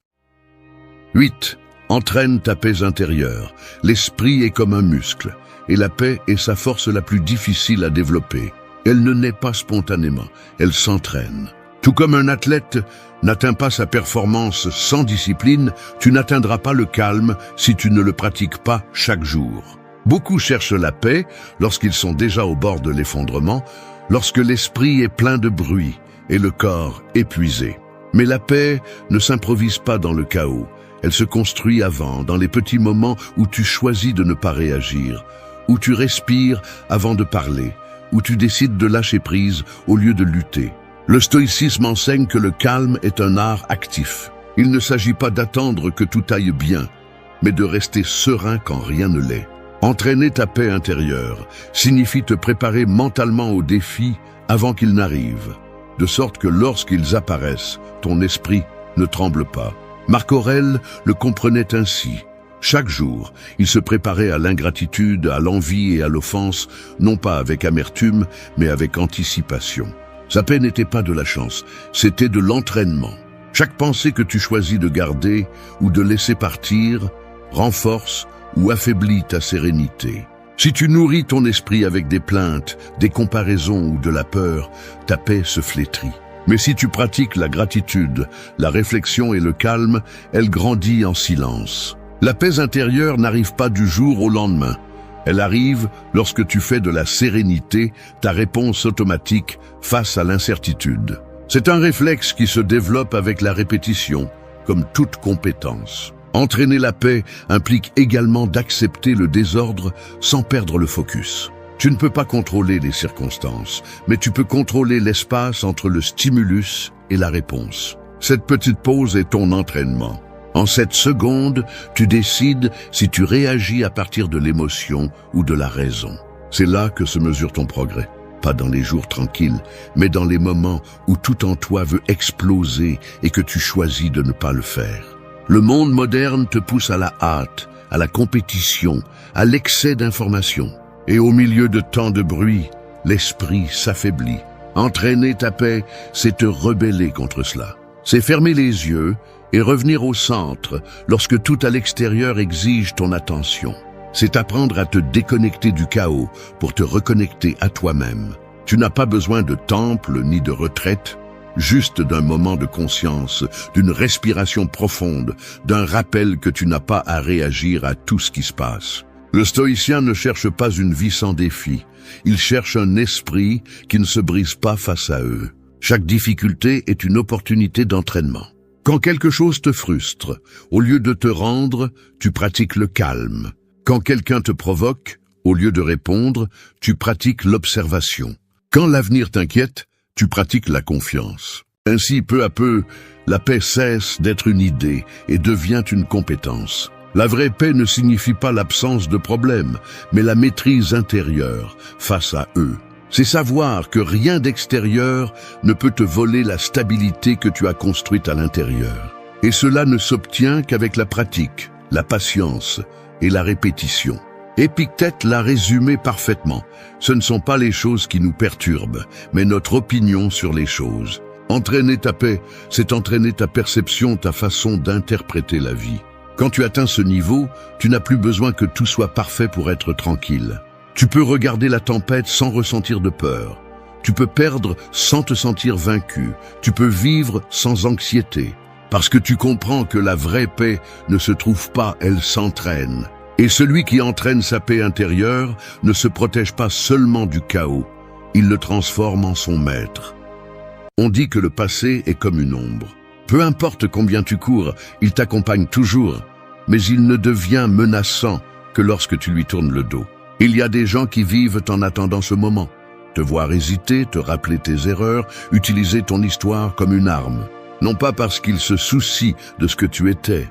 8. Entraîne ta paix intérieure. L'esprit est comme un muscle. et la paix est sa force la plus difficile à développer. Elle ne naît pas spontanément, elle s'entraîne. Tout comme un athlète n'atteint pas sa performance sans discipline, tu n'atteindras pas le calme si tu ne le pratiques pas chaque jour. Beaucoup cherchent la paix lorsqu'ils sont déjà au bord de l'effondrement, lorsque l'esprit est plein de bruit et le corps épuisé. Mais la paix ne s'improvise pas dans le chaos. Elle se construit avant, dans les petits moments où tu choisis de ne pas réagir, où tu respires avant de parler, où tu décides de lâcher prise au lieu de lutter. Le stoïcisme enseigne que le calme est un art actif. Il ne s'agit pas d'attendre que tout aille bien, mais de rester serein quand rien ne l'est. Entraîner ta paix intérieure signifie te préparer mentalement aux défis avant qu'ils n'arrivent, de sorte que lorsqu'ils apparaissent, ton esprit ne tremble pas. Marc Aurèle le comprenait ainsi. Chaque jour, il se préparait à l'ingratitude, à l'envie et à l'offense, non pas avec amertume, mais avec anticipation. Sa paix n'était pas de la chance, c'était de l'entraînement. Chaque pensée que tu choisis de garder ou de laisser partir renforce ou affaiblit ta sérénité. Si tu nourris ton esprit avec des plaintes, des comparaisons ou de la peur, ta paix se flétrit. Mais si tu pratiques la gratitude, la réflexion et le calme, elle grandit en silence. La paix intérieure n'arrive pas du jour au lendemain. Elle arrive lorsque tu fais de la sérénité ta réponse automatique face à l'incertitude. C'est un réflexe qui se développe avec la répétition, comme toute compétence. Entraîner la paix implique également d'accepter le désordre sans perdre le focus. Tu ne peux pas contrôler les circonstances, mais tu peux contrôler l'espace entre le stimulus et la réponse. Cette petite pause est ton entraînement. En cette seconde, tu décides si tu réagis à partir de l'émotion ou de la raison. C'est là que se mesure ton progrès. Pas dans les jours tranquilles, mais dans les moments où tout en toi veut exploser et que tu choisis de ne pas le faire. Le monde moderne te pousse à la hâte, à la compétition, à l'excès d'informations. Et au milieu de tant de bruit, l'esprit s'affaiblit. Entraîner ta paix, c'est te rebeller contre cela. C'est fermer les yeux et revenir au centre lorsque tout à l'extérieur exige ton attention. C'est apprendre à te déconnecter du chaos pour te reconnecter à toi-même. Tu n'as pas besoin de temple ni de retraite, juste d'un moment de conscience, d'une respiration profonde, d'un rappel que tu n'as pas à réagir à tout ce qui se passe. Le stoïcien ne cherche pas une vie sans défi, il cherche un esprit qui ne se brise pas face à eux. Chaque difficulté est une opportunité d'entraînement. Quand quelque chose te frustre, au lieu de te rendre, tu pratiques le calme. Quand quelqu'un te provoque, au lieu de répondre, tu pratiques l'observation. Quand l'avenir t'inquiète, tu pratiques la confiance. Ainsi, peu à peu, la paix cesse d'être une idée et devient une compétence. La vraie paix ne signifie pas l'absence de problèmes, mais la maîtrise intérieure face à eux. C'est savoir que rien d'extérieur ne peut te voler la stabilité que tu as construite à l'intérieur. Et cela ne s'obtient qu'avec la pratique, la patience et la répétition. Épictète l'a résumé parfaitement. Ce ne sont pas les choses qui nous perturbent, mais notre opinion sur les choses. Entraîner ta paix, c'est entraîner ta perception, ta façon d'interpréter la vie. Quand tu atteins ce niveau, tu n'as plus besoin que tout soit parfait pour être tranquille. Tu peux regarder la tempête sans ressentir de peur. Tu peux perdre sans te sentir vaincu. Tu peux vivre sans anxiété. Parce que tu comprends que la vraie paix ne se trouve pas, elle s'entraîne. Et celui qui entraîne sa paix intérieure ne se protège pas seulement du chaos, il le transforme en son maître. On dit que le passé est comme une ombre. Peu importe combien tu cours, il t'accompagne toujours, mais il ne devient menaçant que lorsque tu lui tournes le dos. Il y a des gens qui vivent en attendant ce moment, te voir hésiter, te rappeler tes erreurs, utiliser ton histoire comme une arme. Non pas parce qu'ils se soucient de ce que tu étais,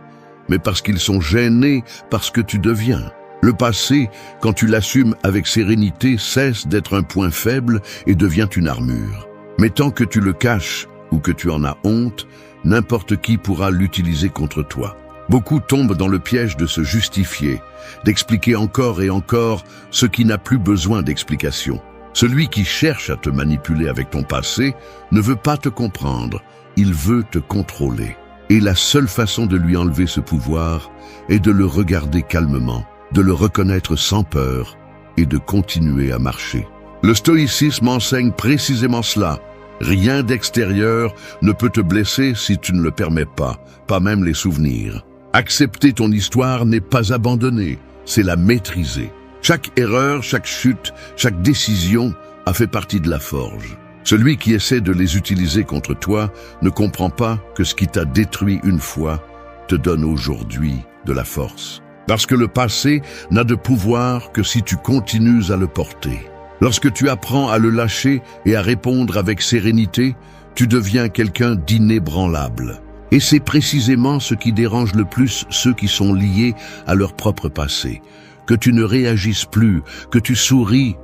mais parce qu'ils sont gênés par ce que tu deviens. Le passé, quand tu l'assumes avec sérénité, cesse d'être un point faible et devient une armure. Mais tant que tu le caches ou que tu en as honte, n'importe qui pourra l'utiliser contre toi. Beaucoup tombent dans le piège de se justifier, d'expliquer encore et encore ce qui n'a plus besoin d'explication. Celui qui cherche à te manipuler avec ton passé ne veut pas te comprendre, il veut te contrôler. Et la seule façon de lui enlever ce pouvoir est de le regarder calmement, de le reconnaître sans peur et de continuer à marcher. Le stoïcisme enseigne précisément cela. Rien d'extérieur ne peut te blesser si tu ne le permets pas même les souvenirs. Accepter ton histoire n'est pas abandonner, c'est la maîtriser. Chaque erreur, chaque chute, chaque décision a fait partie de la forge. Celui qui essaie de les utiliser contre toi ne comprend pas que ce qui t'a détruit une fois te donne aujourd'hui de la force. Parce que le passé n'a de pouvoir que si tu continues à le porter. Lorsque tu apprends à le lâcher et à répondre avec sérénité, tu deviens quelqu'un d'inébranlable. Et c'est précisément ce qui dérange le plus ceux qui sont liés à leur propre passé. Que tu ne réagisses plus, que tu souris,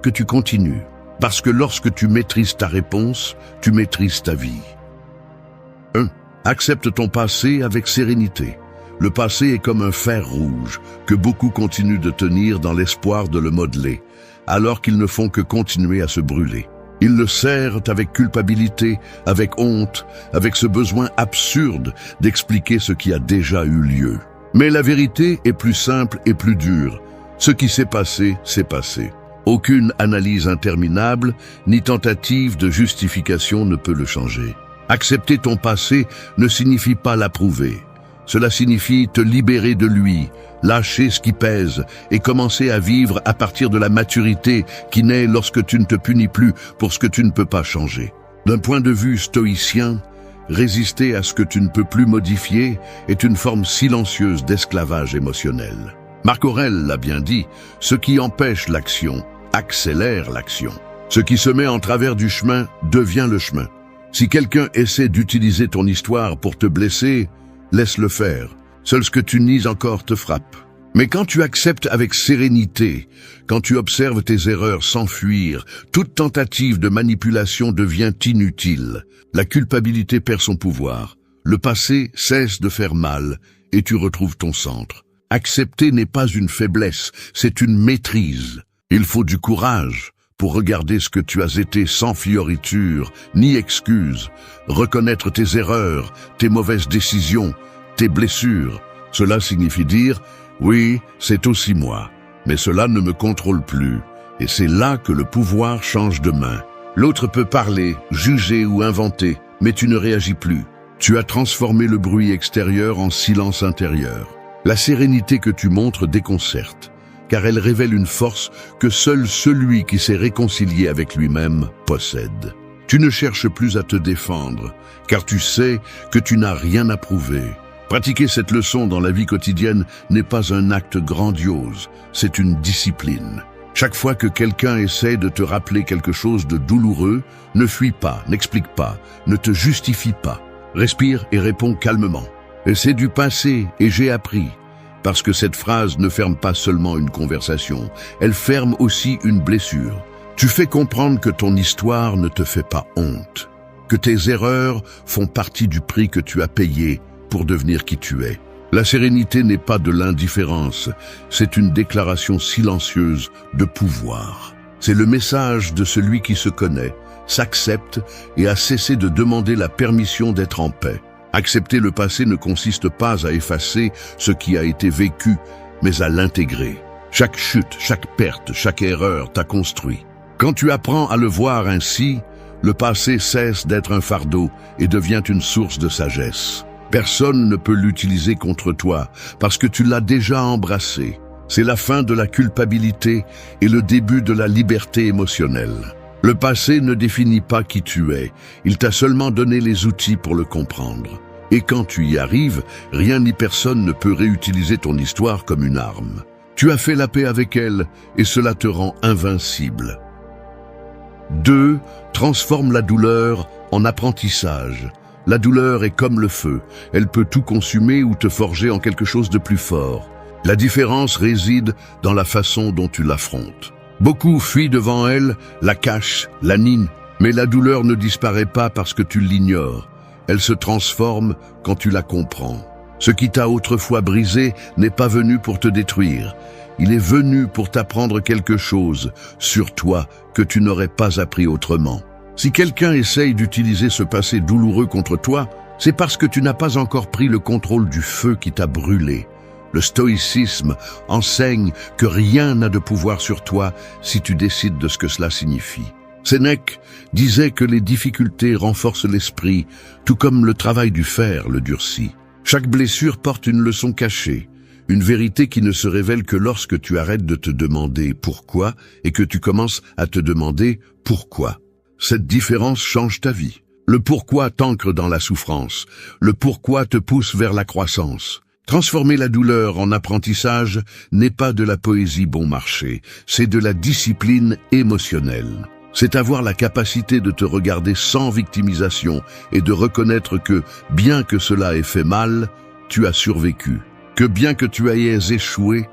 que tu continues. Parce que lorsque tu maîtrises ta réponse, tu maîtrises ta vie. 1. Accepte ton passé avec sérénité. Le passé est comme un fer rouge que beaucoup continuent de tenir dans l'espoir de le modeler, alors qu'ils ne font que continuer à se brûler. Ils le serrent avec culpabilité, avec honte, avec ce besoin absurde d'expliquer ce qui a déjà eu lieu. Mais la vérité est plus simple et plus dure. Ce qui s'est passé, c'est passé. Aucune analyse interminable, ni tentative de justification ne peut le changer. Accepter ton passé ne signifie pas l'approuver. Cela signifie te libérer de lui, lâcher ce qui pèse et commencer à vivre à partir de la maturité qui naît lorsque tu ne te punis plus pour ce que tu ne peux pas changer. D'un point de vue stoïcien, résister à ce que tu ne peux plus modifier est une forme silencieuse d'esclavage émotionnel. Marc Aurèle l'a bien dit, ce qui empêche l'action accélère l'action. Ce qui se met en travers du chemin devient le chemin. Si quelqu'un essaie d'utiliser ton histoire pour te blesser, laisse-le faire. Seul ce que tu nies encore te frappe. Mais quand tu acceptes avec sérénité, quand tu observes tes erreurs sans fuir, toute tentative de manipulation devient inutile. La culpabilité perd son pouvoir. Le passé cesse de faire mal et tu retrouves ton centre. Accepter n'est pas une faiblesse, c'est une maîtrise. Il faut du courage pour regarder ce que tu as été sans fioriture ni excuse, reconnaître tes erreurs, tes mauvaises décisions, tes blessures. Cela signifie dire « Oui, c'est aussi moi, mais cela ne me contrôle plus. » Et c'est là que le pouvoir change de main. L'autre peut parler, juger ou inventer, mais tu ne réagis plus. Tu as transformé le bruit extérieur en silence intérieur. La sérénité que tu montres déconcerte, car elle révèle une force que seul celui qui s'est réconcilié avec lui-même possède. Tu ne cherches plus à te défendre, car tu sais que tu n'as rien à prouver. Pratiquer cette leçon dans la vie quotidienne n'est pas un acte grandiose, c'est une discipline. Chaque fois que quelqu'un essaie de te rappeler quelque chose de douloureux, ne fuis pas, n'explique pas, ne te justifie pas. Respire et réponds calmement. Et c'est du passé et j'ai appris. Parce que cette phrase ne ferme pas seulement une conversation, elle ferme aussi une blessure. Tu fais comprendre que ton histoire ne te fait pas honte, que tes erreurs font partie du prix que tu as payé pour devenir qui tu es. La sérénité n'est pas de l'indifférence, c'est une déclaration silencieuse de pouvoir. C'est le message de celui qui se connaît, s'accepte et a cessé de demander la permission d'être en paix. Accepter le passé ne consiste pas à effacer ce qui a été vécu, mais à l'intégrer. Chaque chute, chaque perte, chaque erreur t'a construit. Quand tu apprends à le voir ainsi, le passé cesse d'être un fardeau et devient une source de sagesse. Personne ne peut l'utiliser contre toi parce que tu l'as déjà embrassé. C'est la fin de la culpabilité et le début de la liberté émotionnelle. Le passé ne définit pas qui tu es, il t'a seulement donné les outils pour le comprendre. Et quand tu y arrives, rien ni personne ne peut réutiliser ton histoire comme une arme. Tu as fait la paix avec elle et cela te rend invincible. 2. Transforme la douleur en apprentissage. La douleur est comme le feu, elle peut tout consumer ou te forger en quelque chose de plus fort. La différence réside dans la façon dont tu l'affrontes. Beaucoup fuient devant elle, la cachent, la nient, mais la douleur ne disparaît pas parce que tu l'ignores. Elle se transforme quand tu la comprends. Ce qui t'a autrefois brisé n'est pas venu pour te détruire. Il est venu pour t'apprendre quelque chose sur toi que tu n'aurais pas appris autrement. Si quelqu'un essaye d'utiliser ce passé douloureux contre toi, c'est parce que tu n'as pas encore pris le contrôle du feu qui t'a brûlé. Le stoïcisme enseigne que rien n'a de pouvoir sur toi si tu décides de ce que cela signifie. Sénèque disait que les difficultés renforcent l'esprit, tout comme le travail du fer le durcit. Chaque blessure porte une leçon cachée, une vérité qui ne se révèle que lorsque tu arrêtes de te demander pourquoi et que tu commences à te demander pourquoi. Cette différence change ta vie. Le pourquoi t'ancre dans la souffrance, le pourquoi te pousse vers la croissance. Transformer la douleur en apprentissage n'est pas de la poésie bon marché, c'est de la discipline émotionnelle. C'est avoir la capacité de te regarder sans victimisation et de reconnaître que, bien que cela ait fait mal, tu as survécu. Que bien que tu aies échoué,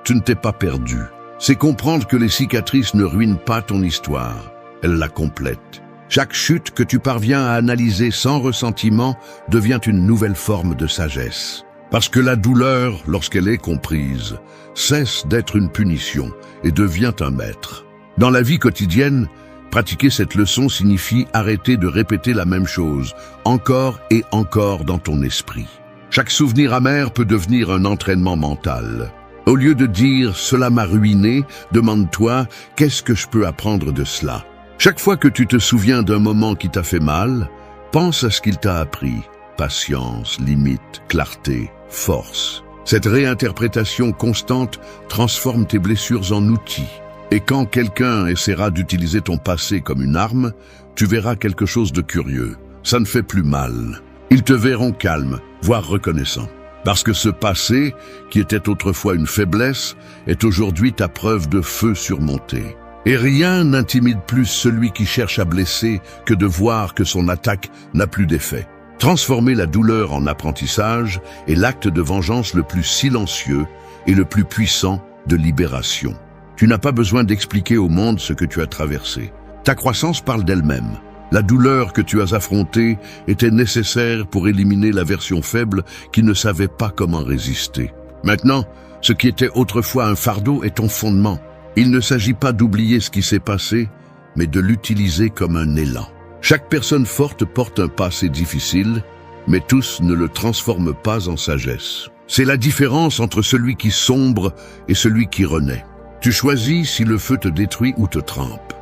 tu ne t'es pas perdu. C'est comprendre que les cicatrices ne ruinent pas ton histoire, elles la complètent. Chaque chute que tu parviens à analyser sans ressentiment devient une nouvelle forme de sagesse. Parce que la douleur, lorsqu'elle est comprise, cesse d'être une punition et devient un maître. Dans la vie quotidienne, pratiquer cette leçon signifie arrêter de répéter la même chose, encore et encore dans ton esprit. Chaque souvenir amer peut devenir un entraînement mental. Au lieu de dire « cela m'a ruiné », demande-toi « qu'est-ce que je peux apprendre de cela ?» Chaque fois que tu te souviens d'un moment qui t'a fait mal, pense à ce qu'il t'a appris. Patience, limite, clarté, force. Cette réinterprétation constante transforme tes blessures en outils. Et quand quelqu'un essaiera d'utiliser ton passé comme une arme, tu verras quelque chose de curieux. Ça ne fait plus mal. Ils te verront calme, voire reconnaissant. Parce que ce passé, qui était autrefois une faiblesse, est aujourd'hui ta preuve de feu surmontée. Et rien n'intimide plus celui qui cherche à blesser que de voir que son attaque n'a plus d'effet. Transformer la douleur en apprentissage est l'acte de vengeance le plus silencieux et le plus puissant de libération. Tu n'as pas besoin d'expliquer au monde ce que tu as traversé. Ta croissance parle d'elle-même. La douleur que tu as affrontée était nécessaire pour éliminer la version faible qui ne savait pas comment résister. Maintenant, ce qui était autrefois un fardeau est ton fondement. Il ne s'agit pas d'oublier ce qui s'est passé, mais de l'utiliser comme un élan. Chaque personne forte porte un passé difficile, mais tous ne le transforment pas en sagesse. C'est la différence entre celui qui sombre et celui qui renaît. Tu choisis si le feu te détruit ou te trempe.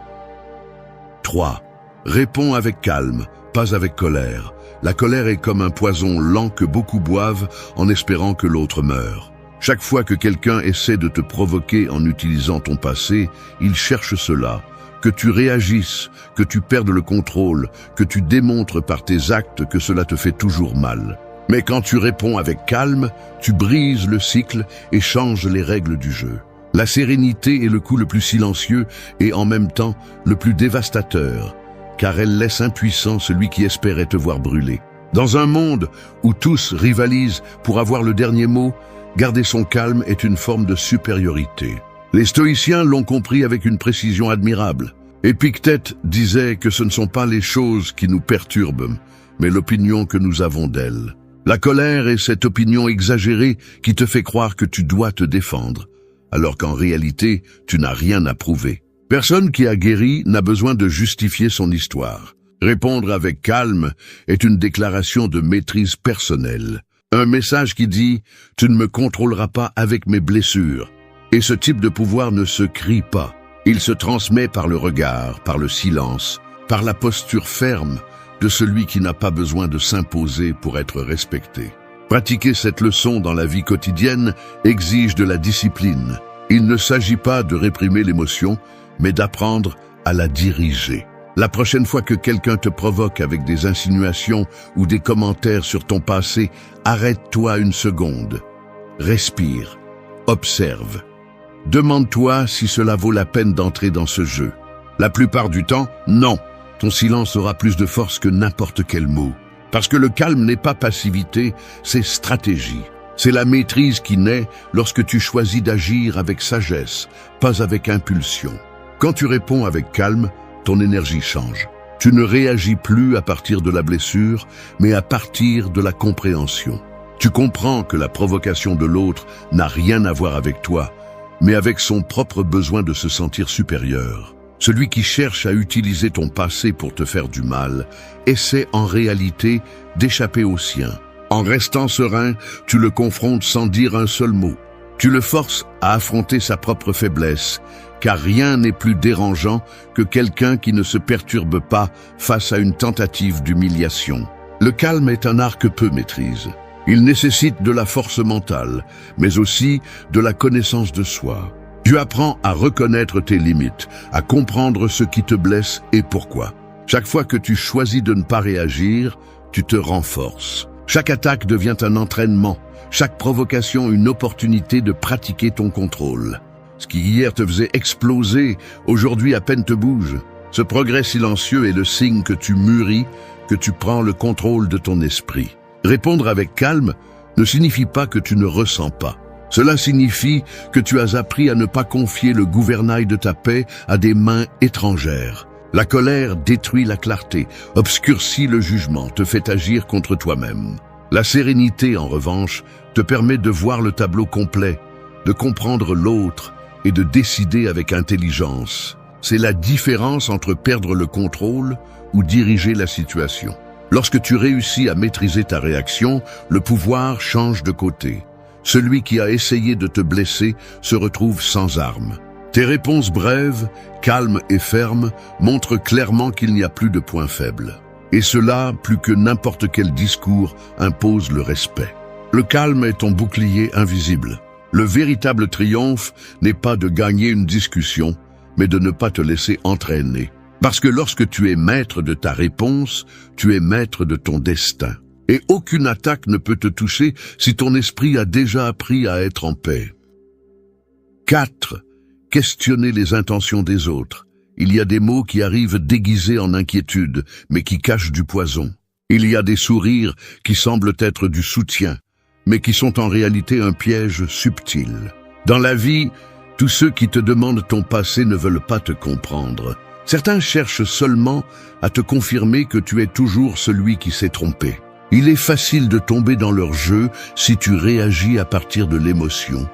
3. Réponds avec calme, pas avec colère. La colère est comme un poison lent que beaucoup boivent en espérant que l'autre meure. Chaque fois que quelqu'un essaie de te provoquer en utilisant ton passé, il cherche cela. Que tu réagisses, que tu perdes le contrôle, que tu démontres par tes actes que cela te fait toujours mal. Mais quand tu réponds avec calme, tu brises le cycle et changes les règles du jeu. La sérénité est le coup le plus silencieux et en même temps le plus dévastateur, car elle laisse impuissant celui qui espérait te voir brûler. Dans un monde où tous rivalisent pour avoir le dernier mot, garder son calme est une forme de supériorité. Les stoïciens l'ont compris avec une précision admirable. Épictète disait que ce ne sont pas les choses qui nous perturbent, mais l'opinion que nous avons d'elles. La colère est cette opinion exagérée qui te fait croire que tu dois te défendre, alors qu'en réalité, tu n'as rien à prouver. Personne qui a guéri n'a besoin de justifier son histoire. Répondre avec calme est une déclaration de maîtrise personnelle. Un message qui dit « Tu ne me contrôleras pas avec mes blessures ». Et ce type de pouvoir ne se crie pas. Il se transmet par le regard, par le silence, par la posture ferme de celui qui n'a pas besoin de s'imposer pour être respecté. Pratiquer cette leçon dans la vie quotidienne exige de la discipline. Il ne s'agit pas de réprimer l'émotion, mais d'apprendre à la diriger. La prochaine fois que quelqu'un te provoque avec des insinuations ou des commentaires sur ton passé, arrête-toi une seconde. Respire. Observe. Demande-toi si cela vaut la peine d'entrer dans ce jeu. La plupart du temps, non. Ton silence aura plus de force que n'importe quel mot. Parce que le calme n'est pas passivité, c'est stratégie. C'est la maîtrise qui naît lorsque tu choisis d'agir avec sagesse, pas avec impulsion. Quand tu réponds avec calme, ton énergie change. Tu ne réagis plus à partir de la blessure, mais à partir de la compréhension. Tu comprends que la provocation de l'autre n'a rien à voir avec toi, mais avec son propre besoin de se sentir supérieur. Celui qui cherche à utiliser ton passé pour te faire du mal essaie en réalité d'échapper au sien. En restant serein, tu le confrontes sans dire un seul mot. Tu le forces à affronter sa propre faiblesse, car rien n'est plus dérangeant que quelqu'un qui ne se perturbe pas face à une tentative d'humiliation. Le calme est un art que peu maîtrisent. Il nécessite de la force mentale, mais aussi de la connaissance de soi. Tu apprends à reconnaître tes limites, à comprendre ce qui te blesse et pourquoi. Chaque fois que tu choisis de ne pas réagir, tu te renforces. Chaque attaque devient un entraînement, chaque provocation une opportunité de pratiquer ton contrôle. Ce qui hier te faisait exploser, aujourd'hui à peine te bouge. Ce progrès silencieux est le signe que tu mûris, que tu prends le contrôle de ton esprit. Répondre avec calme ne signifie pas que tu ne ressens pas. Cela signifie que tu as appris à ne pas confier le gouvernail de ta paix à des mains étrangères. La colère détruit la clarté, obscurcit le jugement, te fait agir contre toi-même. La sérénité, en revanche, te permet de voir le tableau complet, de comprendre l'autre et de décider avec intelligence. C'est la différence entre perdre le contrôle ou diriger la situation. Lorsque tu réussis à maîtriser ta réaction, le pouvoir change de côté. Celui qui a essayé de te blesser se retrouve sans armes. Tes réponses brèves, calmes et fermes montrent clairement qu'il n'y a plus de point faible. Et cela, plus que n'importe quel discours, impose le respect. Le calme est ton bouclier invisible. Le véritable triomphe n'est pas de gagner une discussion, mais de ne pas te laisser entraîner. Parce que lorsque tu es maître de ta réponse, tu es maître de ton destin. Et aucune attaque ne peut te toucher si ton esprit a déjà appris à être en paix. 4. Questionner les intentions des autres. Il y a des mots qui arrivent déguisés en inquiétude, mais qui cachent du poison. Il y a des sourires qui semblent être du soutien, mais qui sont en réalité un piège subtil. Dans la vie, tous ceux qui te demandent ton passé ne veulent pas te comprendre. Certains cherchent seulement à te confirmer que tu es toujours celui qui s'est trompé. Il est facile de tomber dans leur jeu si tu réagis à partir de l'émotion.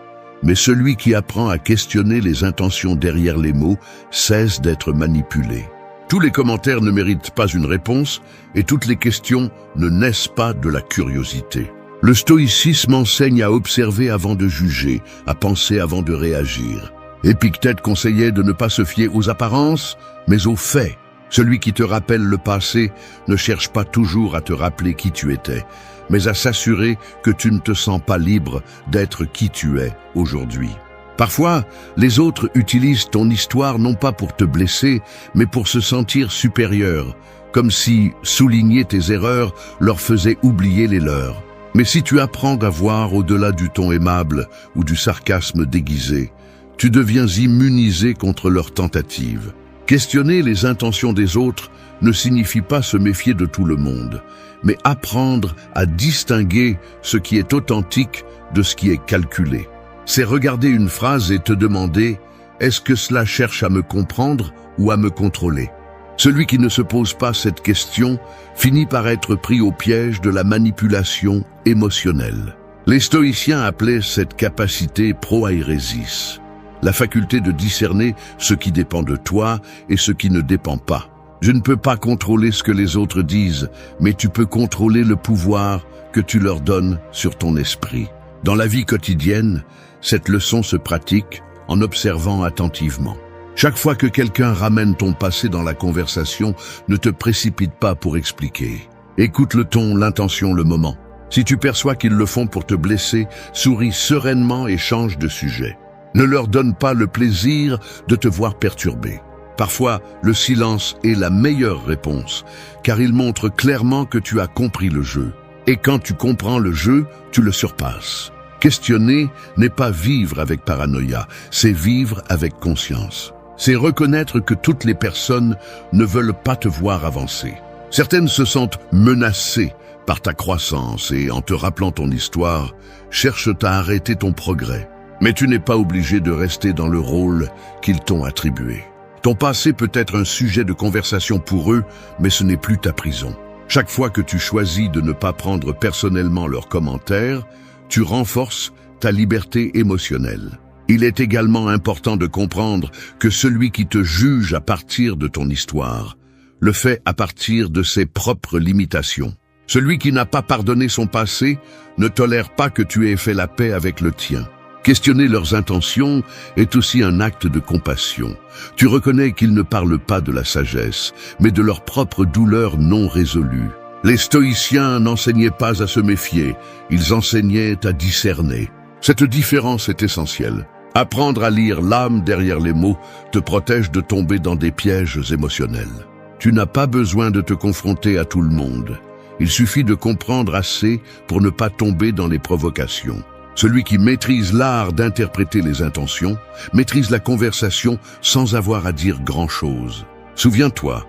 Mais celui qui apprend à questionner les intentions derrière les mots cesse d'être manipulé. Tous les commentaires ne méritent pas une réponse et toutes les questions ne naissent pas de la curiosité. Le stoïcisme enseigne à observer avant de juger, à penser avant de réagir. Épictète conseillait de ne pas se fier aux apparences, mais aux faits. Celui qui te rappelle le passé ne cherche pas toujours à te rappeler qui tu étais, mais à s'assurer que tu ne te sens pas libre d'être qui tu es aujourd'hui. Parfois, les autres utilisent ton histoire non pas pour te blesser, mais pour se sentir supérieur, comme si souligner tes erreurs leur faisait oublier les leurs. Mais si tu apprends à voir au-delà du ton aimable ou du sarcasme déguisé, tu deviens immunisé contre leurs tentatives. Questionner les intentions des autres ne signifie pas se méfier de tout le monde, mais apprendre à distinguer ce qui est authentique de ce qui est calculé. C'est regarder une phrase et te demander « Est-ce que cela cherche à me comprendre ou à me contrôler ?» Celui qui ne se pose pas cette question finit par être pris au piège de la manipulation émotionnelle. Les stoïciens appelaient cette capacité proairésis, la faculté de discerner ce qui dépend de toi et ce qui ne dépend pas. Je ne peux pas contrôler ce que les autres disent, mais tu peux contrôler le pouvoir que tu leur donnes sur ton esprit. Dans la vie quotidienne, cette leçon se pratique en observant attentivement. Chaque fois que quelqu'un ramène ton passé dans la conversation, ne te précipite pas pour expliquer. Écoute le ton, l'intention, le moment. Si tu perçois qu'ils le font pour te blesser, souris sereinement et change de sujet. Ne leur donne pas le plaisir de te voir perturbé. Parfois, le silence est la meilleure réponse, car il montre clairement que tu as compris le jeu. Et quand tu comprends le jeu, tu le surpasses. Questionner n'est pas vivre avec paranoïa, c'est vivre avec conscience. C'est reconnaître que toutes les personnes ne veulent pas te voir avancer. Certaines se sentent menacées par ta croissance et, en te rappelant ton histoire, cherchent à arrêter ton progrès. Mais tu n'es pas obligé de rester dans le rôle qu'ils t'ont attribué. Ton passé peut être un sujet de conversation pour eux, mais ce n'est plus ta prison. Chaque fois que tu choisis de ne pas prendre personnellement leurs commentaires, tu renforces ta liberté émotionnelle. Il est également important de comprendre que celui qui te juge à partir de ton histoire le fait à partir de ses propres limitations. Celui qui n'a pas pardonné son passé ne tolère pas que tu aies fait la paix avec le tien. Questionner leurs intentions est aussi un acte de compassion. Tu reconnais qu'ils ne parlent pas de la sagesse, mais de leur propre douleur non résolue. Les stoïciens n'enseignaient pas à se méfier, ils enseignaient à discerner. Cette différence est essentielle. Apprendre à lire l'âme derrière les mots te protège de tomber dans des pièges émotionnels. Tu n'as pas besoin de te confronter à tout le monde. Il suffit de comprendre assez pour ne pas tomber dans les provocations. Celui qui maîtrise l'art d'interpréter les intentions, maîtrise la conversation sans avoir à dire grand-chose. Souviens-toi,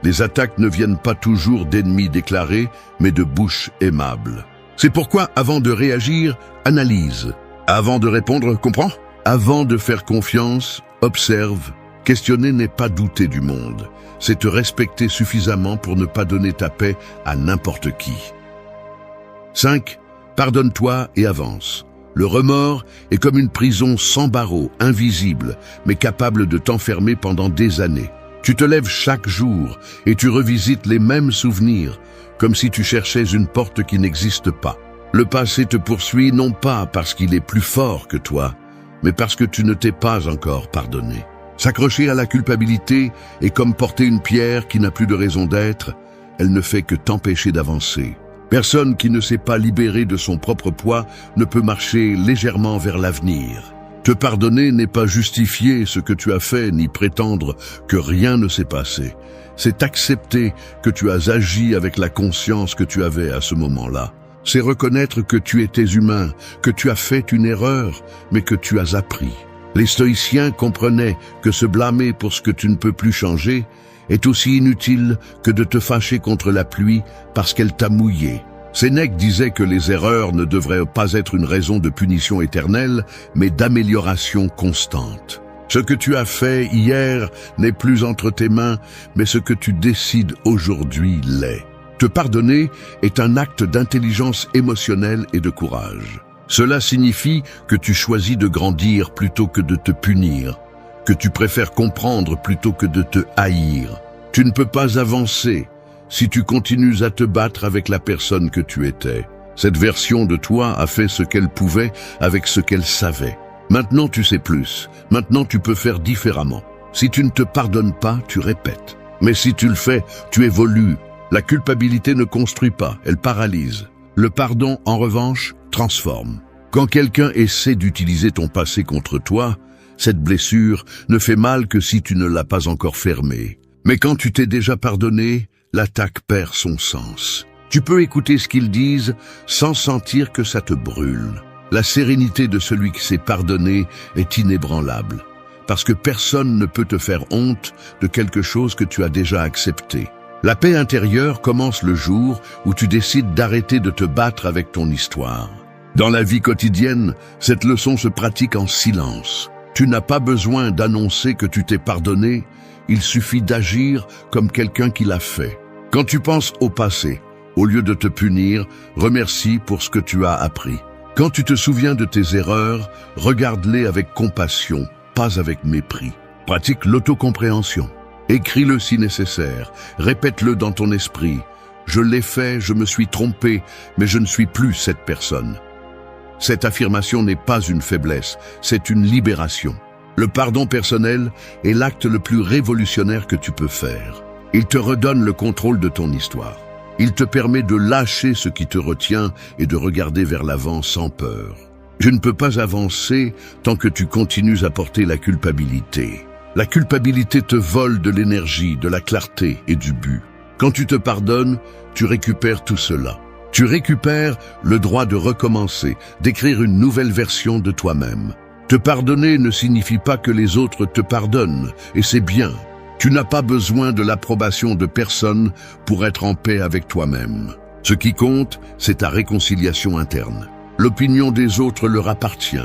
les attaques ne viennent pas toujours d'ennemis déclarés, mais de bouches aimables. C'est pourquoi, avant de réagir, analyse. Avant de répondre, comprends? Avant de faire confiance, observe. Questionner n'est pas douter du monde. C'est te respecter suffisamment pour ne pas donner ta paix à n'importe qui. 5. Pardonne-toi et avance. Le remords est comme une prison sans barreaux, invisible, mais capable de t'enfermer pendant des années. Tu te lèves chaque jour et tu revisites les mêmes souvenirs, comme si tu cherchais une porte qui n'existe pas. Le passé te poursuit non pas parce qu'il est plus fort que toi, mais parce que tu ne t'es pas encore pardonné. S'accrocher à la culpabilité est comme porter une pierre qui n'a plus de raison d'être, elle ne fait que t'empêcher d'avancer. Personne qui ne s'est pas libéré de son propre poids ne peut marcher légèrement vers l'avenir. Te pardonner n'est pas justifier ce que tu as fait ni prétendre que rien ne s'est passé. C'est accepter que tu as agi avec la conscience que tu avais à ce moment-là. C'est reconnaître que tu étais humain, que tu as fait une erreur, mais que tu as appris. Les stoïciens comprenaient que se blâmer pour ce que tu ne peux plus changer est aussi inutile que de te fâcher contre la pluie parce qu'elle t'a mouillé. Sénèque disait que les erreurs ne devraient pas être une raison de punition éternelle, mais d'amélioration constante. Ce que tu as fait hier n'est plus entre tes mains, mais ce que tu décides aujourd'hui l'est. Te pardonner est un acte d'intelligence émotionnelle et de courage. Cela signifie que tu choisis de grandir plutôt que de te punir, que tu préfères comprendre plutôt que de te haïr. Tu ne peux pas avancer si tu continues à te battre avec la personne que tu étais. Cette version de toi a fait ce qu'elle pouvait avec ce qu'elle savait. Maintenant tu sais plus, maintenant tu peux faire différemment. Si tu ne te pardonnes pas, tu répètes. Mais si tu le fais, tu évolues. La culpabilité ne construit pas, elle paralyse. Le pardon, en revanche, transforme. Quand quelqu'un essaie d'utiliser ton passé contre toi, cette blessure ne fait mal que si tu ne l'as pas encore fermée. Mais quand tu t'es déjà pardonné, l'attaque perd son sens. Tu peux écouter ce qu'ils disent sans sentir que ça te brûle. La sérénité de celui qui s'est pardonné est inébranlable, parce que personne ne peut te faire honte de quelque chose que tu as déjà accepté. La paix intérieure commence le jour où tu décides d'arrêter de te battre avec ton histoire. Dans la vie quotidienne, cette leçon se pratique en silence. Tu n'as pas besoin d'annoncer que tu t'es pardonné, il suffit d'agir comme quelqu'un qui l'a fait. Quand tu penses au passé, au lieu de te punir, remercie pour ce que tu as appris. Quand tu te souviens de tes erreurs, regarde-les avec compassion, pas avec mépris. Pratique l'autocompréhension. Écris-le si nécessaire, répète-le dans ton esprit. Je l'ai fait, je me suis trompé, mais je ne suis plus cette personne. Cette affirmation n'est pas une faiblesse, c'est une libération. Le pardon personnel est l'acte le plus révolutionnaire que tu peux faire. Il te redonne le contrôle de ton histoire. Il te permet de lâcher ce qui te retient et de regarder vers l'avant sans peur. Je ne peux pas avancer tant que tu continues à porter la culpabilité. La culpabilité te vole de l'énergie, de la clarté et du but. Quand tu te pardonnes, tu récupères tout cela. Tu récupères le droit de recommencer, d'écrire une nouvelle version de toi-même. Te pardonner ne signifie pas que les autres te pardonnent, et c'est bien. Tu n'as pas besoin de l'approbation de personne pour être en paix avec toi-même. Ce qui compte, c'est ta réconciliation interne. L'opinion des autres leur appartient.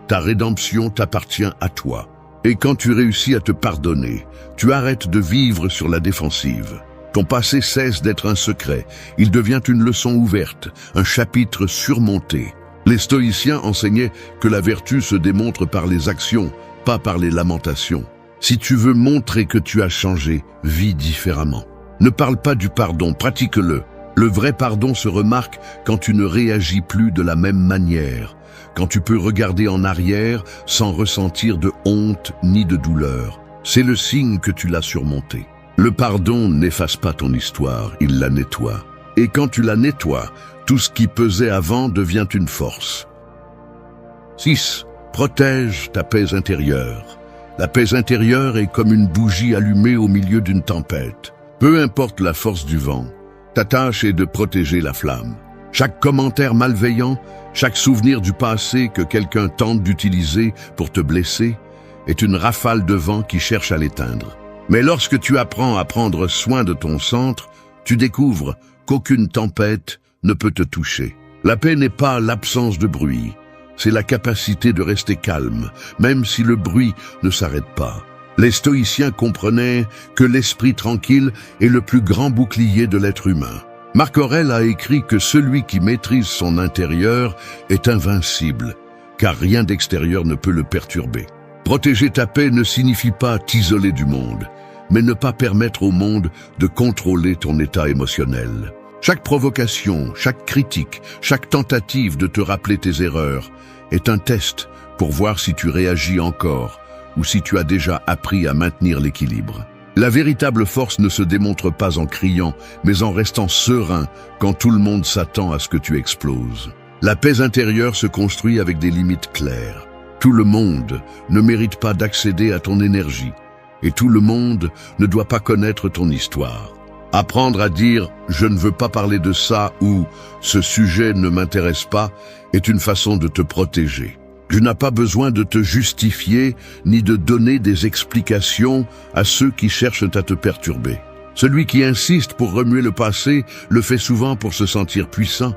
Ta rédemption t'appartient à toi. Et quand tu réussis à te pardonner, tu arrêtes de vivre sur la défensive. Ton passé cesse d'être un secret, il devient une leçon ouverte, un chapitre surmonté. Les stoïciens enseignaient que la vertu se démontre par les actions, pas par les lamentations. Si tu veux montrer que tu as changé, vis différemment. Ne parle pas du pardon, pratique-le. Le vrai pardon se remarque quand tu ne réagis plus de la même manière, quand tu peux regarder en arrière sans ressentir de honte ni de douleur. C'est le signe que tu l'as surmonté. Le pardon n'efface pas ton histoire, il la nettoie. Et quand tu la nettoies, tout ce qui pesait avant devient une force. 6. Protège ta paix intérieure. La paix intérieure est comme une bougie allumée au milieu d'une tempête. Peu importe la force du vent, ta tâche est de protéger la flamme. Chaque commentaire malveillant, chaque souvenir du passé que quelqu'un tente d'utiliser pour te blesser, est une rafale de vent qui cherche à l'éteindre. Mais lorsque tu apprends à prendre soin de ton centre, tu découvres qu'aucune tempête ne peut te toucher. La paix n'est pas l'absence de bruit, c'est la capacité de rester calme, même si le bruit ne s'arrête pas. Les stoïciens comprenaient que l'esprit tranquille est le plus grand bouclier de l'être humain. Marc Aurèle a écrit que celui qui maîtrise son intérieur est invincible, car rien d'extérieur ne peut le perturber. Protéger ta paix ne signifie pas t'isoler du monde, mais ne pas permettre au monde de contrôler ton état émotionnel. Chaque provocation, chaque critique, chaque tentative de te rappeler tes erreurs est un test pour voir si tu réagis encore ou si tu as déjà appris à maintenir l'équilibre. La véritable force ne se démontre pas en criant, mais en restant serein quand tout le monde s'attend à ce que tu exploses. La paix intérieure se construit avec des limites claires. Tout le monde ne mérite pas d'accéder à ton énergie, et tout le monde ne doit pas connaître ton histoire. Apprendre à dire « je ne veux pas parler de ça » ou « ce sujet ne m'intéresse pas » est une façon de te protéger. Tu n'as pas besoin de te justifier ni de donner des explications à ceux qui cherchent à te perturber. Celui qui insiste pour remuer le passé le fait souvent pour se sentir puissant,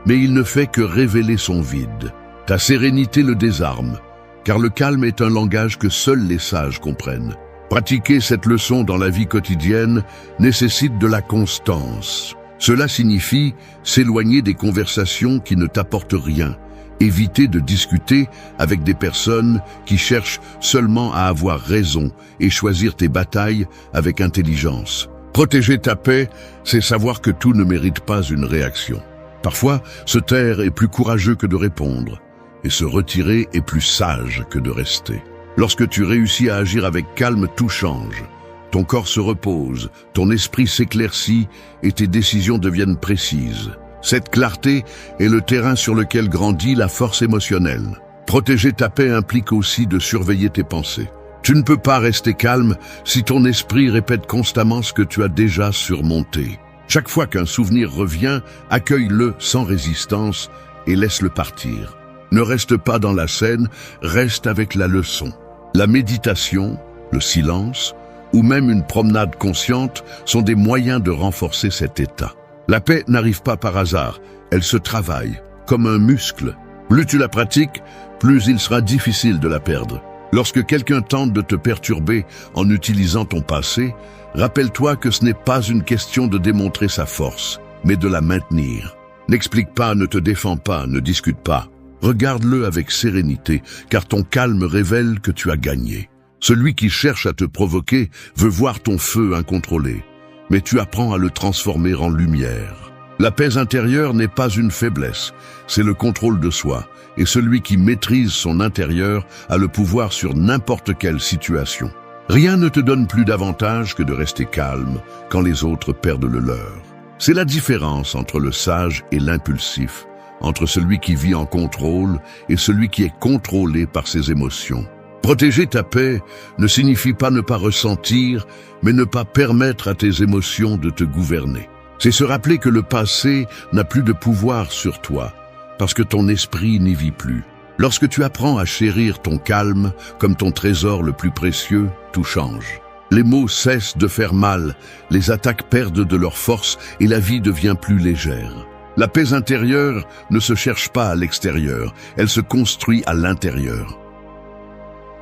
mais il ne fait que révéler son vide. Ta sérénité le désarme, car le calme est un langage que seuls les sages comprennent. Pratiquer cette leçon dans la vie quotidienne nécessite de la constance. Cela signifie s'éloigner des conversations qui ne t'apportent rien, éviter de discuter avec des personnes qui cherchent seulement à avoir raison et choisir tes batailles avec intelligence. Protéger ta paix, c'est savoir que tout ne mérite pas une réaction. Parfois, se taire est plus courageux que de répondre, et se retirer est plus sage que de rester. Lorsque tu réussis à agir avec calme, tout change. Ton corps se repose, ton esprit s'éclaircit et tes décisions deviennent précises. Cette clarté est le terrain sur lequel grandit la force émotionnelle. Protéger ta paix implique aussi de surveiller tes pensées. Tu ne peux pas rester calme si ton esprit répète constamment ce que tu as déjà surmonté. Chaque fois qu'un souvenir revient, accueille-le sans résistance et laisse-le partir. Ne reste pas dans la scène, reste avec la leçon. La méditation, le silence ou même une promenade consciente sont des moyens de renforcer cet état. La paix n'arrive pas par hasard, elle se travaille, comme un muscle. Plus tu la pratiques, plus il sera difficile de la perdre. Lorsque quelqu'un tente de te perturber en utilisant ton passé, rappelle-toi que ce n'est pas une question de démontrer sa force, mais de la maintenir. N'explique pas, ne te défends pas, ne discute pas. Regarde-le avec sérénité, car ton calme révèle que tu as gagné. Celui qui cherche à te provoquer veut voir ton feu incontrôlé, mais tu apprends à le transformer en lumière. La paix intérieure n'est pas une faiblesse, c'est le contrôle de soi, et celui qui maîtrise son intérieur a le pouvoir sur n'importe quelle situation. Rien ne te donne plus d'avantage que de rester calme quand les autres perdent le leur. C'est la différence entre le sage et l'impulsif, entre celui qui vit en contrôle et celui qui est contrôlé par ses émotions. Protéger ta paix ne signifie pas ne pas ressentir, mais ne pas permettre à tes émotions de te gouverner. C'est se rappeler que le passé n'a plus de pouvoir sur toi, parce que ton esprit n'y vit plus. Lorsque tu apprends à chérir ton calme comme ton trésor le plus précieux, tout change. Les mots cessent de faire mal, les attaques perdent de leur force et la vie devient plus légère. La paix intérieure ne se cherche pas à l'extérieur, elle se construit à l'intérieur.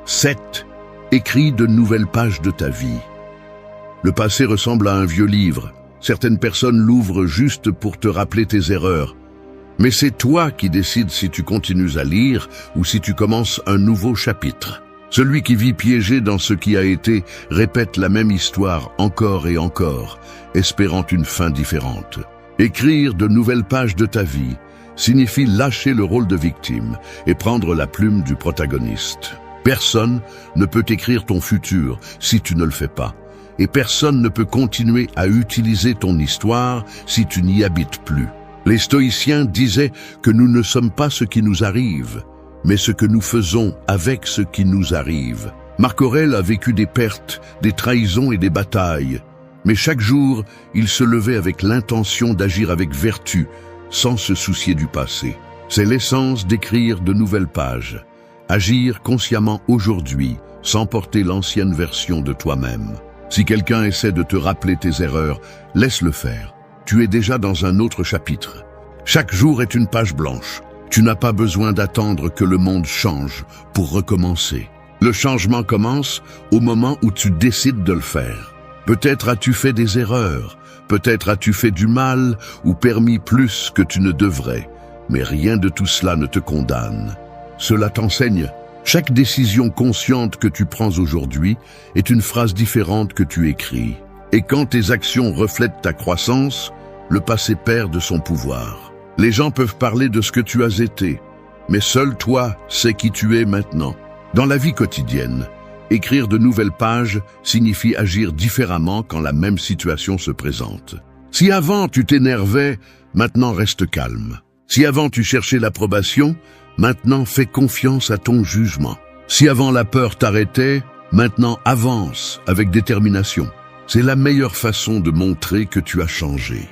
7. Écris de nouvelles pages de ta vie. Le passé ressemble à un vieux livre. Certaines personnes l'ouvrent juste pour te rappeler tes erreurs. Mais c'est toi qui décides si tu continues à lire ou si tu commences un nouveau chapitre. Celui qui vit piégé dans ce qui a été répète la même histoire encore et encore, espérant une fin différente. Écrire de nouvelles pages de ta vie signifie lâcher le rôle de victime et prendre la plume du protagoniste. Personne ne peut écrire ton futur si tu ne le fais pas. Et personne ne peut continuer à utiliser ton histoire si tu n'y habites plus. Les stoïciens disaient que nous ne sommes pas ce qui nous arrive, mais ce que nous faisons avec ce qui nous arrive. Marc Aurèle a vécu des pertes, des trahisons et des batailles. Mais chaque jour, il se levait avec l'intention d'agir avec vertu, sans se soucier du passé. C'est l'essence d'écrire de nouvelles pages. Agir consciemment aujourd'hui, sans porter l'ancienne version de toi-même. Si quelqu'un essaie de te rappeler tes erreurs, laisse-le faire. Tu es déjà dans un autre chapitre. Chaque jour est une page blanche. Tu n'as pas besoin d'attendre que le monde change pour recommencer. Le changement commence au moment où tu décides de le faire. Peut-être as-tu fait des erreurs, peut-être as-tu fait du mal ou permis plus que tu ne devrais, mais rien de tout cela ne te condamne. Cela t'enseigne. Chaque décision consciente que tu prends aujourd'hui est une phrase différente que tu écris. Et quand tes actions reflètent ta croissance, le passé perd de son pouvoir. Les gens peuvent parler de ce que tu as été, mais seul toi sais qui tu es maintenant. Dans la vie quotidienne, écrire de nouvelles pages signifie agir différemment quand la même situation se présente. Si avant tu t'énervais, maintenant reste calme. Si avant tu cherchais l'approbation, maintenant fais confiance à ton jugement. Si avant la peur t'arrêtait, maintenant avance avec détermination. C'est la meilleure façon de montrer que tu as changé.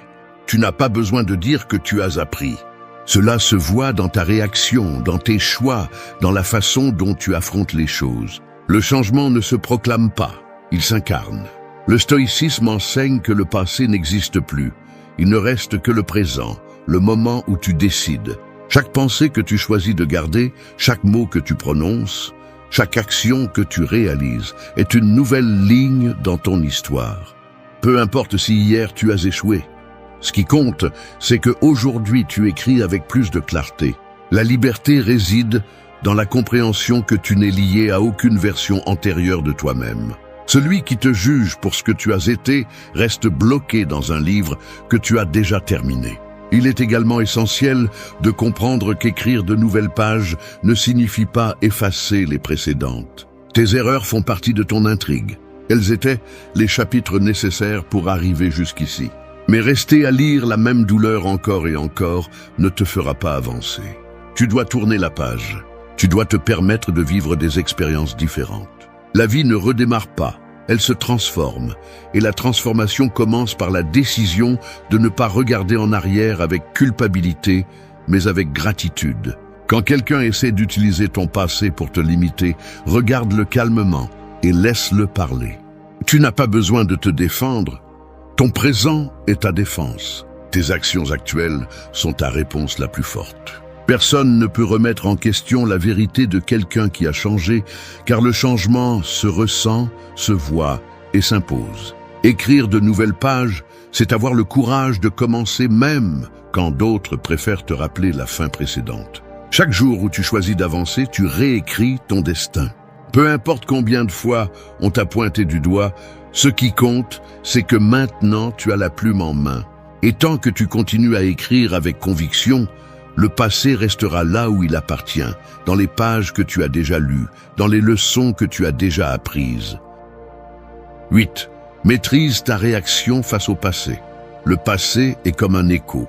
Tu n'as pas besoin de dire que tu as appris. Cela se voit dans ta réaction, dans tes choix, dans la façon dont tu affrontes les choses. Le changement ne se proclame pas, il s'incarne. Le stoïcisme enseigne que le passé n'existe plus. Il ne reste que le présent, le moment où tu décides. Chaque pensée que tu choisis de garder, chaque mot que tu prononces, chaque action que tu réalises est une nouvelle ligne dans ton histoire. Peu importe si hier tu as échoué. Ce qui compte, c'est qu'aujourd'hui tu écris avec plus de clarté. La liberté réside dans la compréhension que tu n'es lié à aucune version antérieure de toi-même. Celui qui te juge pour ce que tu as été reste bloqué dans un livre que tu as déjà terminé. Il est également essentiel de comprendre qu'écrire de nouvelles pages ne signifie pas effacer les précédentes. Tes erreurs font partie de ton intrigue. Elles étaient les chapitres nécessaires pour arriver jusqu'ici. Mais rester à lire la même douleur encore et encore ne te fera pas avancer. Tu dois tourner la page. Tu dois te permettre de vivre des expériences différentes. La vie ne redémarre pas, elle se transforme. Et la transformation commence par la décision de ne pas regarder en arrière avec culpabilité, mais avec gratitude. Quand quelqu'un essaie d'utiliser ton passé pour te limiter, regarde-le calmement et laisse-le parler. Tu n'as pas besoin de te défendre. Ton présent est ta défense. Tes actions actuelles sont ta réponse la plus forte. Personne ne peut remettre en question la vérité de quelqu'un qui a changé, car le changement se ressent, se voit et s'impose. Écrire de nouvelles pages, c'est avoir le courage de commencer même quand d'autres préfèrent te rappeler la fin précédente. Chaque jour où tu choisis d'avancer, tu réécris ton destin. Peu importe combien de fois on t'a pointé du doigt, ce qui compte, c'est que maintenant tu as la plume en main. Et tant que tu continues à écrire avec conviction, le passé restera là où il appartient, dans les pages que tu as déjà lues, dans les leçons que tu as déjà apprises. 8. Maîtrise ta réaction face au passé. Le passé est comme un écho.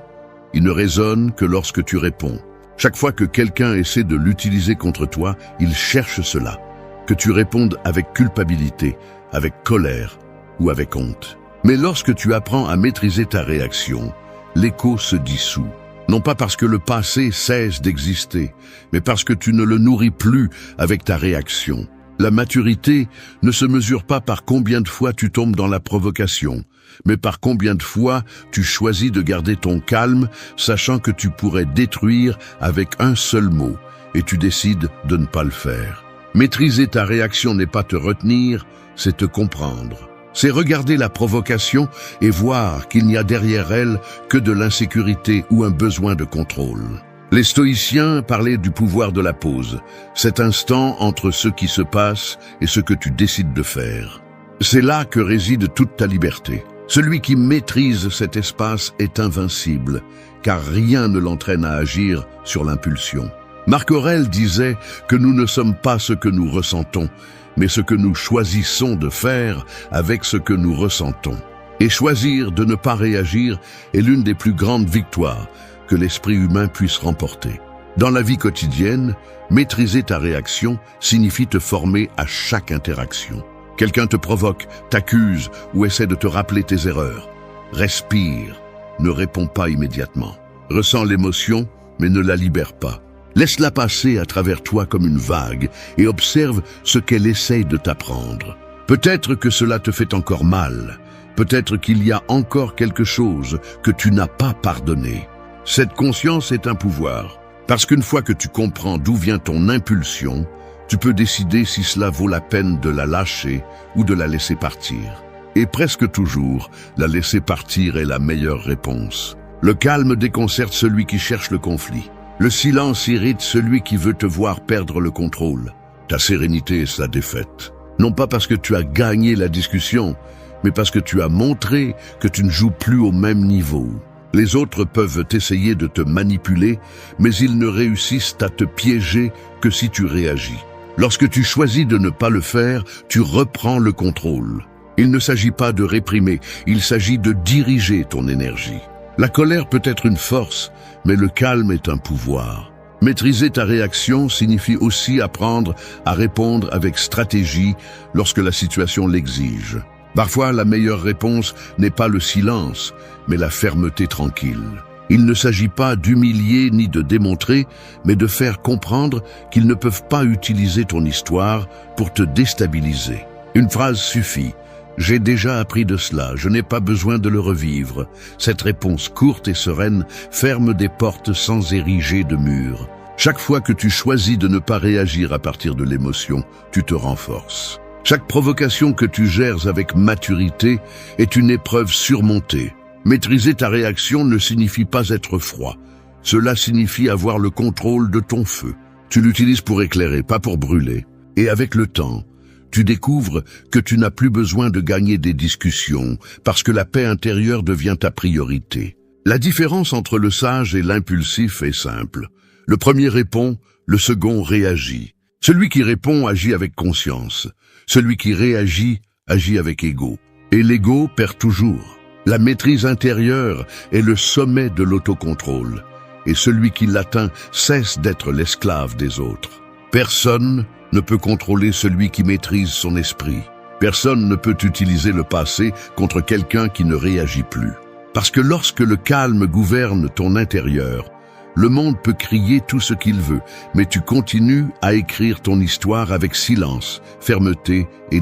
Il ne résonne que lorsque tu réponds. Chaque fois que quelqu'un essaie de l'utiliser contre toi, il cherche cela. Que tu répondes avec culpabilité, avec colère ou avec honte. Mais lorsque tu apprends à maîtriser ta réaction, l'écho se dissout. Non pas parce que le passé cesse d'exister, mais parce que tu ne le nourris plus avec ta réaction. La maturité ne se mesure pas par combien de fois tu tombes dans la provocation, mais par combien de fois tu choisis de garder ton calme, sachant que tu pourrais détruire avec un seul mot, et tu décides de ne pas le faire. Maîtriser ta réaction n'est pas te retenir, c'est te comprendre. C'est regarder la provocation et voir qu'il n'y a derrière elle que de l'insécurité ou un besoin de contrôle. Les stoïciens parlaient du pouvoir de la pause, cet instant entre ce qui se passe et ce que tu décides de faire. C'est là que réside toute ta liberté. Celui qui maîtrise cet espace est invincible, car rien ne l'entraîne à agir sur l'impulsion. Marc Aurèle disait que nous ne sommes pas ce que nous ressentons, mais ce que nous choisissons de faire avec ce que nous ressentons. Et choisir de ne pas réagir est l'une des plus grandes victoires que l'esprit humain puisse remporter. Dans la vie quotidienne, maîtriser ta réaction signifie te former à chaque interaction. Quelqu'un te provoque, t'accuse ou essaie de te rappeler tes erreurs. Respire, ne réponds pas immédiatement. Ressens l'émotion, mais ne la libère pas. Laisse-la passer à travers toi comme une vague et observe ce qu'elle essaye de t'apprendre. Peut-être que cela te fait encore mal. Peut-être qu'il y a encore quelque chose que tu n'as pas pardonné. Cette conscience est un pouvoir, parce qu'une fois que tu comprends d'où vient ton impulsion, tu peux décider si cela vaut la peine de la lâcher ou de la laisser partir. Et presque toujours, la laisser partir est la meilleure réponse. Le calme déconcerte celui qui cherche le conflit. Le silence irrite celui qui veut te voir perdre le contrôle. Ta sérénité est sa défaite. Non pas parce que tu as gagné la discussion, mais parce que tu as montré que tu ne joues plus au même niveau. Les autres peuvent essayer de te manipuler, mais ils ne réussissent à te piéger que si tu réagis. Lorsque tu choisis de ne pas le faire, tu reprends le contrôle. Il ne s'agit pas de réprimer, il s'agit de diriger ton énergie. La colère peut être une force, mais le calme est un pouvoir. Maîtriser ta réaction signifie aussi apprendre à répondre avec stratégie lorsque la situation l'exige. Parfois, la meilleure réponse n'est pas le silence, mais la fermeté tranquille. Il ne s'agit pas d'humilier ni de démontrer, mais de faire comprendre qu'ils ne peuvent pas utiliser ton histoire pour te déstabiliser. Une phrase suffit. J'ai déjà appris de cela, je n'ai pas besoin de le revivre. Cette réponse courte et sereine ferme des portes sans ériger de murs. Chaque fois que tu choisis de ne pas réagir à partir de l'émotion, tu te renforces. Chaque provocation que tu gères avec maturité est une épreuve surmontée. Maîtriser ta réaction ne signifie pas être froid. Cela signifie avoir le contrôle de ton feu. Tu l'utilises pour éclairer, pas pour brûler. Et avec le temps, tu découvres que tu n'as plus besoin de gagner des discussions parce que la paix intérieure devient ta priorité. La différence entre le sage et l'impulsif est simple. Le premier répond, le second réagit. Celui qui répond agit avec conscience. Celui qui réagit agit avec ego. Et l'ego perd toujours. La maîtrise intérieure est le sommet de l'autocontrôle. Et celui qui l'atteint cesse d'être l'esclave des autres. Personne ne peut contrôler celui qui maîtrise son esprit. Personne ne peut utiliser le passé contre quelqu'un qui ne réagit plus. Parce que lorsque le calme gouverne ton intérieur, le monde peut crier tout ce qu'il veut, mais tu continues à écrire ton histoire avec silence, fermeté et